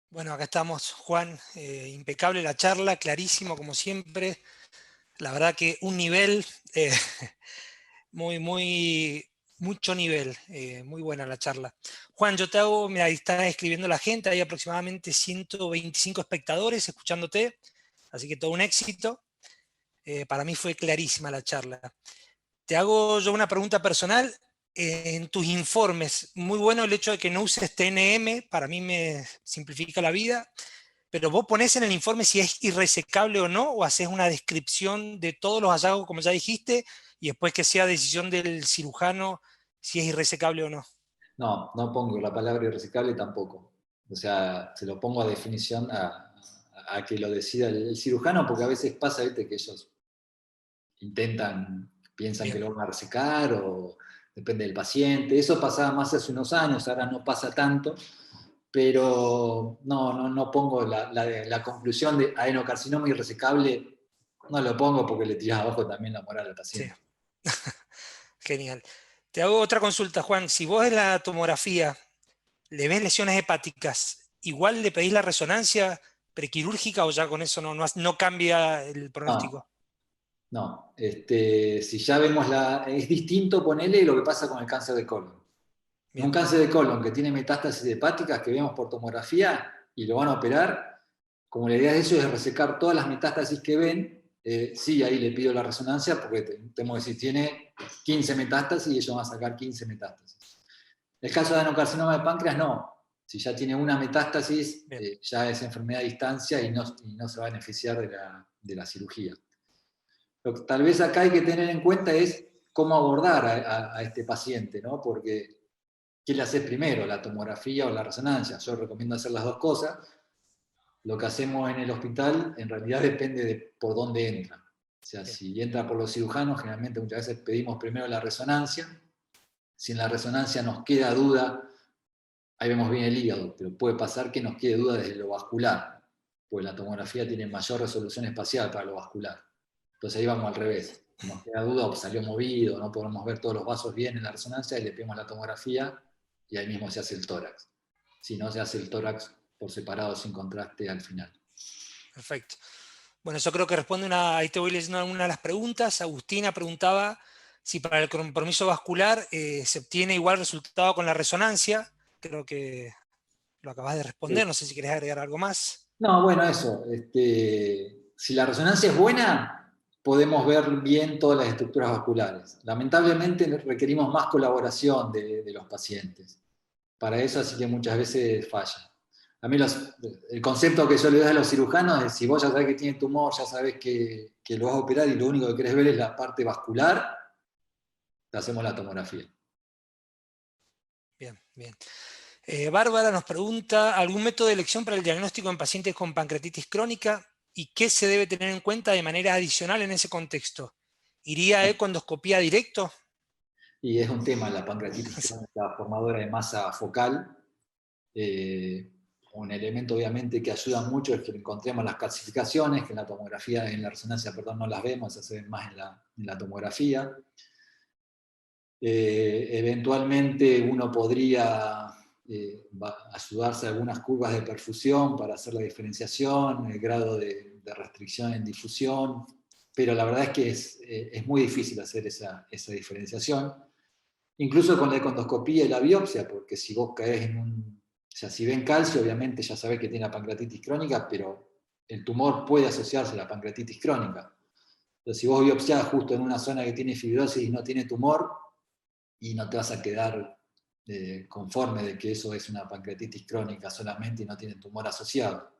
Bueno, acá estamos, Juan, impecable la charla, clarísimo como siempre, la verdad que un nivel, mucho nivel, muy buena la charla. Juan, yo te hago, mira, ahí está escribiendo la gente, hay aproximadamente 125 espectadores escuchándote, así que todo un éxito. Para mí fue clarísima la charla. Te hago yo una pregunta personal. En tus informes, muy bueno el hecho de que no uses TNM, para mí me simplifica la vida, pero vos ponés en el informe si es irresecable o no, o haces una descripción de todos los hallazgos, como ya dijiste, y después que sea decisión del cirujano si es irresecable o no. No, no pongo la palabra irresecable tampoco. O sea, se lo pongo a definición a que lo decida el cirujano, porque a veces pasa, ¿viste?, que ellos piensan que lo van a resecar, o depende del paciente. Eso pasaba más hace unos años, ahora no pasa tanto, pero no pongo la conclusión de adenocarcinoma irresecable, no lo pongo porque le tiras abajo también la moral al Sí. paciente. Genial. Te hago otra consulta, Juan. Si vos en la tomografía le ves lesiones hepáticas, ¿igual le pedís la resonancia prequirúrgica o ya con eso no cambia el pronóstico? No, si ya vemos es distinto, ponele, lo que pasa con el cáncer de colon. Bien. Un cáncer de colon que tiene metástasis hepáticas que vemos por tomografía y lo van a operar, como la idea de eso es resecar todas las metástasis que ven, sí, ahí le pido la resonancia, porque tenemos que decir, tiene 15 metástasis y ellos van a sacar 15 metástasis. El caso de adenocarcinoma de páncreas, no. Si ya tiene una metástasis, ya es enfermedad a distancia y no se va a beneficiar de la cirugía. Lo que tal vez acá hay que tener en cuenta es cómo abordar a este paciente, ¿no? Porque, ¿qué le haces primero, la tomografía o la resonancia? Yo recomiendo hacer las dos cosas. Lo que hacemos en el hospital en realidad depende de por dónde entra. O sea, si entra por los cirujanos, generalmente muchas veces pedimos primero la resonancia. Si en la resonancia nos queda duda, ahí vemos bien el hígado, pero puede pasar que nos quede duda desde lo vascular, pues la tomografía tiene mayor resolución espacial para lo vascular. Entonces ahí vamos al revés. Nos queda duda o salió movido, no podemos ver todos los vasos bien en la resonancia, y le pedimos la tomografía y ahí mismo se hace el tórax. Si no, se hace el tórax por separado sin contraste al final. Perfecto. Bueno, eso creo que responde ahí te voy leyendo alguna de las preguntas. Agustina preguntaba si para el compromiso vascular se obtiene igual resultado con la resonancia. Creo que lo acabas de responder, Sí. no sé si querés agregar algo más. No, bueno, eso. si la resonancia es buena, podemos ver bien todas las estructuras vasculares. Lamentablemente requerimos más colaboración de los pacientes. Para eso, así que muchas veces falla. A mí el concepto que yo le doy a los cirujanos es: si vos ya sabés que tiene tumor, ya sabés que lo vas a operar y lo único que querés ver es la parte vascular, le hacemos la tomografía. Bien, bien. Bárbara nos pregunta, ¿algún método de elección para el diagnóstico en pacientes con pancreatitis crónica? ¿Y qué se debe tener en cuenta de manera adicional en ese contexto? ¿Iría a ecoendoscopía directo? Y es un tema la pancreatitis crónica formadora de masa focal. Un elemento obviamente que ayuda mucho es que encontremos las calcificaciones, que en la tomografía, en la resonancia, perdón, no las vemos, esas se ven más en la tomografía. Eventualmente uno podría ayudarse a algunas curvas de perfusión para hacer la diferenciación, el grado de restricción en difusión, pero la verdad es que es muy difícil hacer esa diferenciación, incluso con la econdoscopía y la biopsia, porque si vos caes en o sea, si ven calcio, obviamente ya sabés que tiene la pancreatitis crónica, pero el tumor puede asociarse a la pancreatitis crónica. Entonces, si vos biopsiás justo en una zona que tiene fibrosis y no tiene tumor, y no te vas a quedar conforme de que eso es una pancreatitis crónica solamente y no tiene tumor asociado.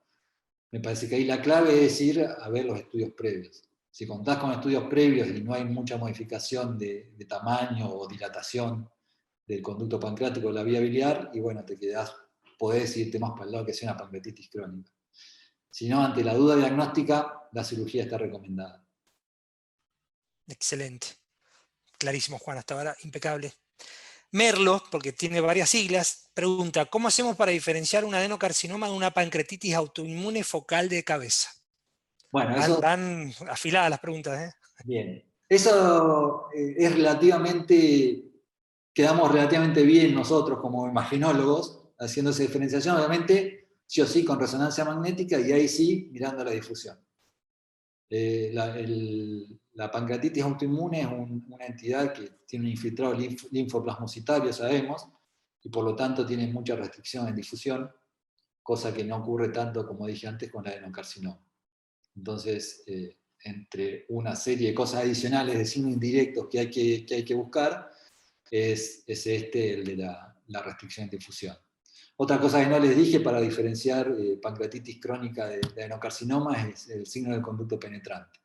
Me parece que ahí la clave es ir a ver los estudios previos. Si contás con estudios previos y no hay mucha modificación de tamaño o dilatación del conducto pancreático o la vía biliar, y bueno, podés irte más para el lado que sea una pancreatitis crónica. Si no, ante la duda diagnóstica, la cirugía está recomendada. Excelente. Clarísimo, Juan, hasta ahora impecable. Merlo, porque tiene varias siglas, pregunta, ¿cómo hacemos para diferenciar un adenocarcinoma de una pancreatitis autoinmune focal de cabeza? Bueno, eso... Están afiladas las preguntas, ¿eh? Bien. Eso es relativamente... Quedamos relativamente bien nosotros como imaginólogos haciendo esa diferenciación, obviamente, sí o sí con resonancia magnética, y ahí sí mirando la difusión. La pancreatitis autoinmune es una entidad que tiene un infiltrado linfoplasmocitario, sabemos, y por lo tanto tiene mucha restricción en difusión, cosa que no ocurre tanto, como dije antes, con la adenocarcinoma. Entonces, entre una serie de cosas adicionales de signos indirectos que hay que buscar, es el de la restricción de difusión. Otra cosa que no les dije para diferenciar pancreatitis crónica de adenocarcinoma es el signo del conducto penetrante.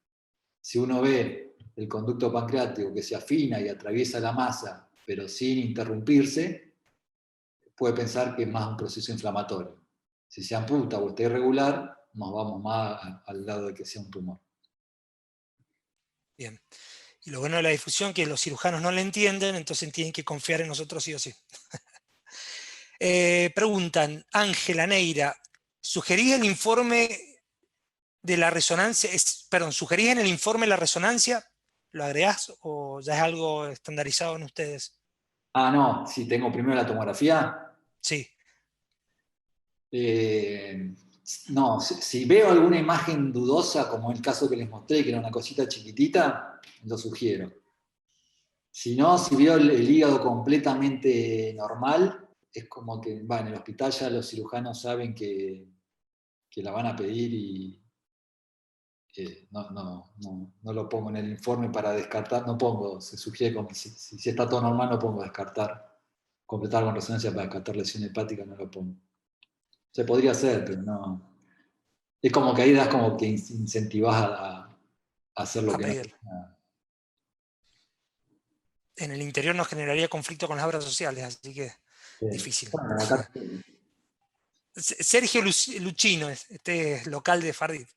Si uno ve el conducto pancreático que se afina y atraviesa la masa, pero sin interrumpirse, puede pensar que es más un proceso inflamatorio. Si se amputa o está irregular, nos vamos más al lado de que sea un tumor. Bien. Y lo bueno de la difusión es que los cirujanos no la entienden, entonces tienen que confiar en nosotros sí o sí. Preguntan, Ángela Neira, ¿sugerís el informe de la resonancia? ¿Sugerís en el informe la resonancia? ¿Lo agregás o ya es algo estandarizado en ustedes? Ah, no, si tengo primero la tomografía. Sí. No, si veo alguna imagen dudosa, como el caso que les mostré, que era una cosita chiquitita, lo sugiero. Si no, si veo el hígado completamente normal, es como que en el hospital ya los cirujanos saben que la van a pedir y no lo pongo en el informe para descartar, se sugiere como si está todo normal, no pongo completar con resonancia para descartar lesión hepática, no lo pongo. Se podría hacer, pero no. Es como que ahí das como que incentivas a hacer lo que pedir. no. En el interior nos generaría conflicto con las obras sociales, así que difícil. Bueno, acá... Sergio Luchino, este es local de Fardit.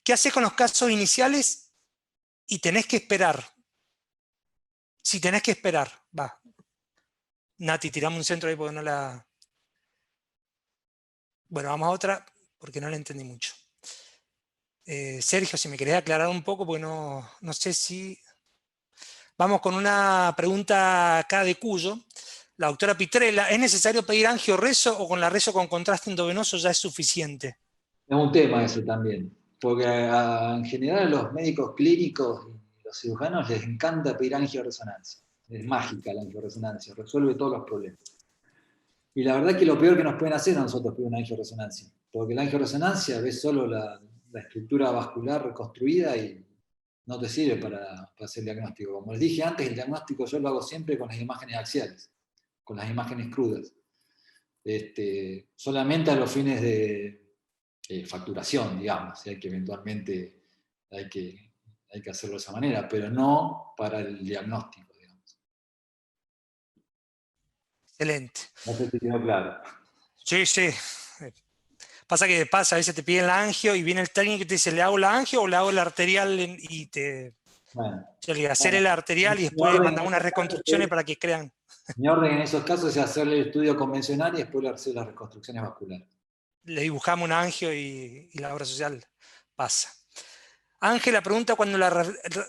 ¿Qué haces con los casos iniciales y tenés que esperar? Si tenés que esperar, va. Nati, tirame un centro ahí porque no la... Bueno, vamos a otra porque no la entendí mucho. Sergio, si me querés aclarar un poco, porque no sé si... Vamos con una pregunta acá de Cuyo. La doctora Pitrella, ¿es necesario pedir angioreso o con la reso con contraste endovenoso ya es suficiente? Es un tema eso también, porque en general a los médicos clínicos y los cirujanos les encanta pedir angioresonancia. Es mágica la angioresonancia, resuelve todos los problemas. Y la verdad es que lo peor que nos pueden hacer a nosotros pedir una angioresonancia, porque la angioresonancia ves solo la la estructura vascular reconstruida y no te sirve para hacer el diagnóstico. Como les dije antes, el diagnóstico yo lo hago siempre con las imágenes axiales, con las imágenes crudas. Solamente a los fines de facturación, digamos, si hay que eventualmente hay que hacerlo de esa manera, pero no para el diagnóstico, digamos. Excelente. No sé si quedó claro. Sí, sí. Pasa, a veces te piden la angio y viene el técnico y te dice, ¿le hago la angio o le hago la arterial? Y te... Bueno, hacerle la arterial y después mandar unas reconstrucciones para que crean. mi orden en esos casos es hacerle el estudio convencional y después hacer las reconstrucciones vasculares. Le dibujamos un angio y la obra social pasa. Ángela pregunta cuando la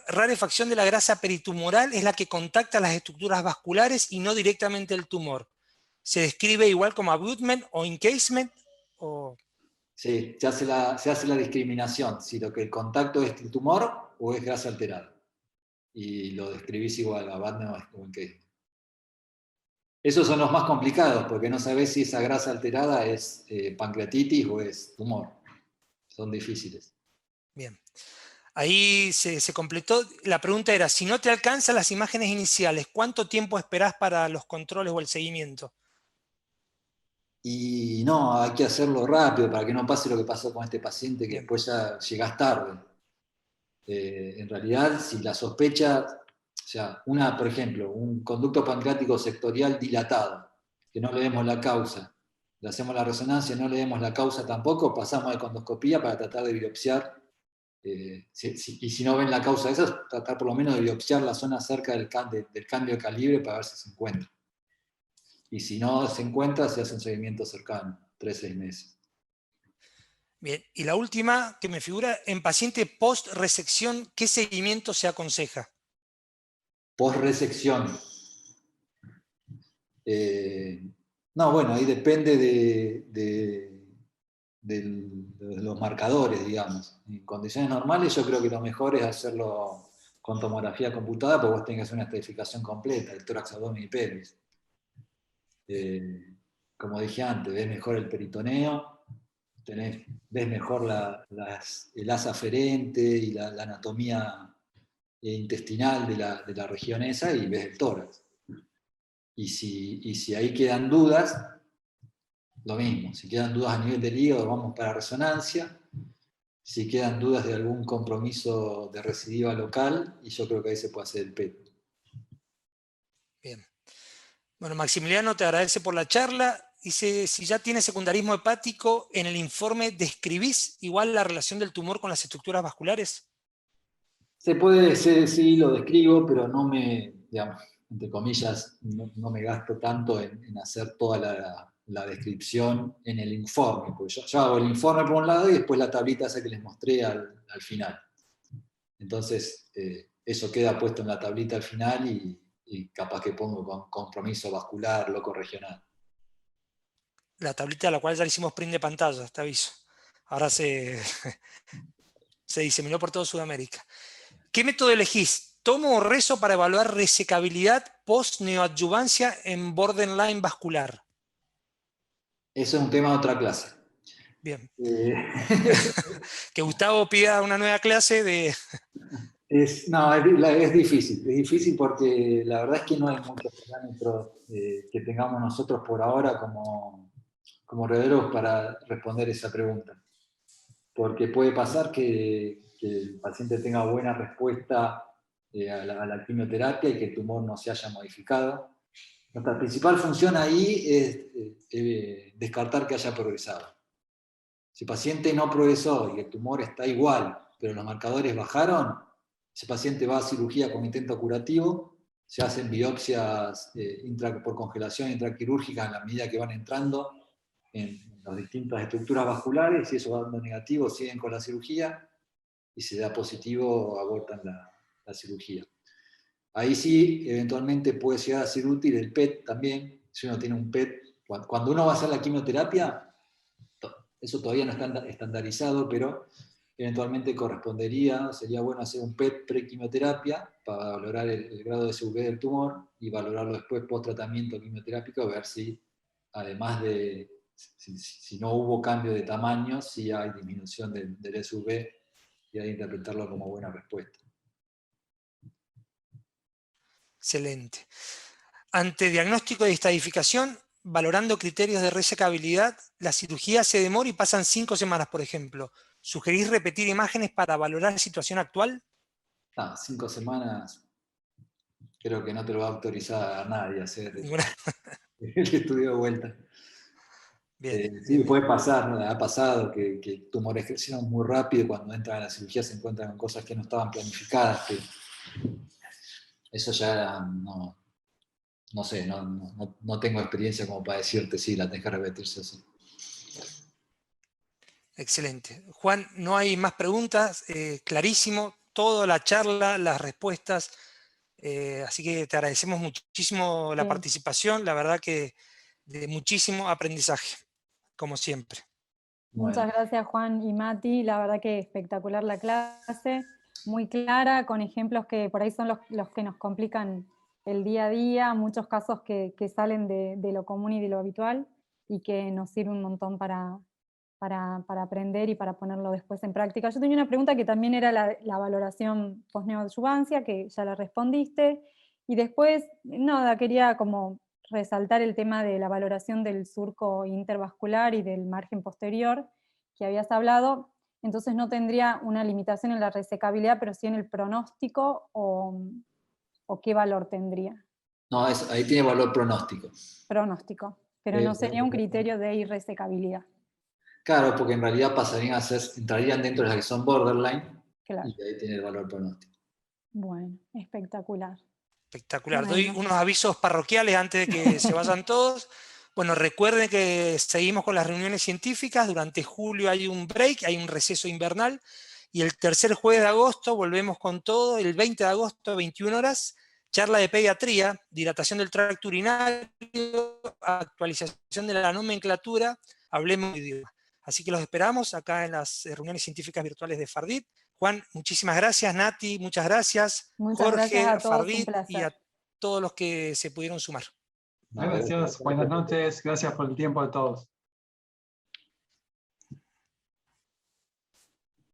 rarefacción de la grasa peritumoral es la que contacta las estructuras vasculares y no directamente el tumor. ¿Se describe igual como abutment o encasement? O... Sí, se hace la discriminación, si lo que el contacto es el tumor o es grasa alterada. Y lo describís igual, abutment o encasement. Esos son los más complicados, porque no sabés si esa grasa alterada es pancreatitis o es tumor. Son difíciles. Bien. Ahí se completó. La pregunta era, si no te alcanzan las imágenes iniciales, ¿cuánto tiempo esperás para los controles o el seguimiento? Y no, hay que hacerlo rápido para que no pase lo que pasó con este paciente, que Bien. después ya llegás tarde. En realidad, si la sospecha, o sea, por ejemplo, un conducto pancreático sectorial dilatado, que no le demos la causa, le hacemos la resonancia, no le demos la causa tampoco, pasamos a econdoscopía para tratar de biopsiar, y si no ven la causa de eso, tratar por lo menos de biopsiar la zona cerca del cambio de calibre para ver si se encuentra. Y si no se encuentra, se hace un seguimiento cercano, 3-6 meses. Bien, y la última que me figura, en paciente post-resección, ¿qué seguimiento se aconseja? Post-resección. No, bueno, ahí depende de los marcadores, digamos. En condiciones normales yo creo que lo mejor es hacerlo con tomografía computada, porque vos tenés que hacer una estratificación completa, el tórax, abdomen y pelvis. Como dije antes, ves mejor el peritoneo, ves mejor el asa aferente y la anatomía intestinal de la región esa y ves el tórax. Y si ahí quedan dudas, lo mismo. Si quedan dudas a nivel del hígado, vamos para resonancia. Si quedan dudas de algún compromiso de recidiva local, y yo creo que ahí se puede hacer el PET. Bien. Bueno, Maximiliano, te agradece por la charla. Dice, si ya tiene secundarismo hepático, ¿en el informe describís igual la relación del tumor con las estructuras vasculares? Se puede, sí, lo describo, pero no me, digamos, entre comillas, no me gasto tanto en hacer toda la descripción en el informe, porque yo hago el informe por un lado y después la tablita esa que les mostré al final. Entonces, eso queda puesto en la tablita al final y capaz que pongo con compromiso vascular, loco regional. La tablita a la cual ya le hicimos print de pantalla, te aviso. Ahora se diseminó por toda Sudamérica. ¿Qué método elegís? ¿Tomo o rezo para evaluar resecabilidad post-neoadjuvancia en borderline vascular? Eso es un tema de otra clase. Bien. Eh, Que Gustavo pida una nueva clase de... No, es difícil porque la verdad es que no hay muchos parámetros que tengamos nosotros por ahora como herederos para responder esa pregunta. Porque puede pasar que el paciente tenga buena respuesta a la quimioterapia y que el tumor no se haya modificado. Nuestra principal función ahí es descartar que haya progresado. Si el paciente no progresó y el tumor está igual, pero los marcadores bajaron, ese paciente va a cirugía con intento curativo, se hacen biopsias por congelación intraquirúrgica en la medida que van entrando en las distintas estructuras vasculares, y eso va dando negativo, siguen con la cirugía, y si da positivo, abortan la cirugía. Ahí sí, eventualmente puede llegar a ser útil el PET también, si uno tiene un PET. Cuando uno va a hacer la quimioterapia, eso todavía no está estandarizado, pero eventualmente sería bueno hacer un PET prequimioterapia para valorar el grado de CV del tumor y valorarlo después post tratamiento quimioterápico, a ver si, además de si no hubo cambio de tamaño, sí hay disminución del SUV y hay que interpretarlo como buena respuesta. Excelente. Ante diagnóstico de estadificación, valorando criterios de resecabilidad, la cirugía se demora y pasan 5 semanas, por ejemplo. ¿Sugerís repetir imágenes para valorar la situación actual? 5 semanas, creo que no te lo va a autorizar a nadie hacer el estudio de vuelta. Bien, Sí, bien. puede pasar, ¿no? Ha pasado que tumores crecieron muy rápido y cuando entran a la cirugía se encuentran con cosas que no estaban planificadas. Eso ya no sé, no tengo experiencia como para decirte si la tenés que repetirse así. Excelente. Juan, no hay más preguntas, clarísimo, toda la charla, las respuestas, así que te agradecemos muchísimo la participación, la verdad que de muchísimo aprendizaje, como siempre. Bueno. Muchas gracias Juan y Mati, la verdad que espectacular la clase, muy clara, con ejemplos que por ahí son los que nos complican el día a día, muchos casos que salen de lo común y de lo habitual y que nos sirve un montón para aprender y para ponerlo después en práctica. Yo tenía una pregunta que también era la valoración post-neoadyuvancia, que ya la respondiste, y después, nada, quería como resaltar el tema de la valoración del surco intervascular y del margen posterior, que habías hablado, entonces no tendría una limitación en la resecabilidad, pero sí en el pronóstico, o qué valor tendría. No, ahí tiene valor pronóstico. Pronóstico, pero no sería un criterio de irresecabilidad. Claro, porque en realidad entrarían dentro de las que son borderline, Claro. y ahí tiene el valor pronóstico. Bueno, espectacular. Espectacular. Bueno. Doy unos avisos parroquiales antes de que se vayan todos. Bueno, recuerden que seguimos con las reuniones científicas. Durante julio hay un break, hay un receso invernal. Y el tercer jueves de agosto volvemos con todo. El 20 de agosto, 21 horas, charla de pediatría, dilatación del tracto urinario, actualización de la nomenclatura, hablemos de idioma. Así que los esperamos acá en las reuniones científicas virtuales de Fardit. Juan, muchísimas gracias. Nati, muchas gracias. Muchas Jorge, gracias a todos, un Fardit y placer. a todos los que se pudieron sumar. Gracias, buenas noches, gracias por el tiempo de todos.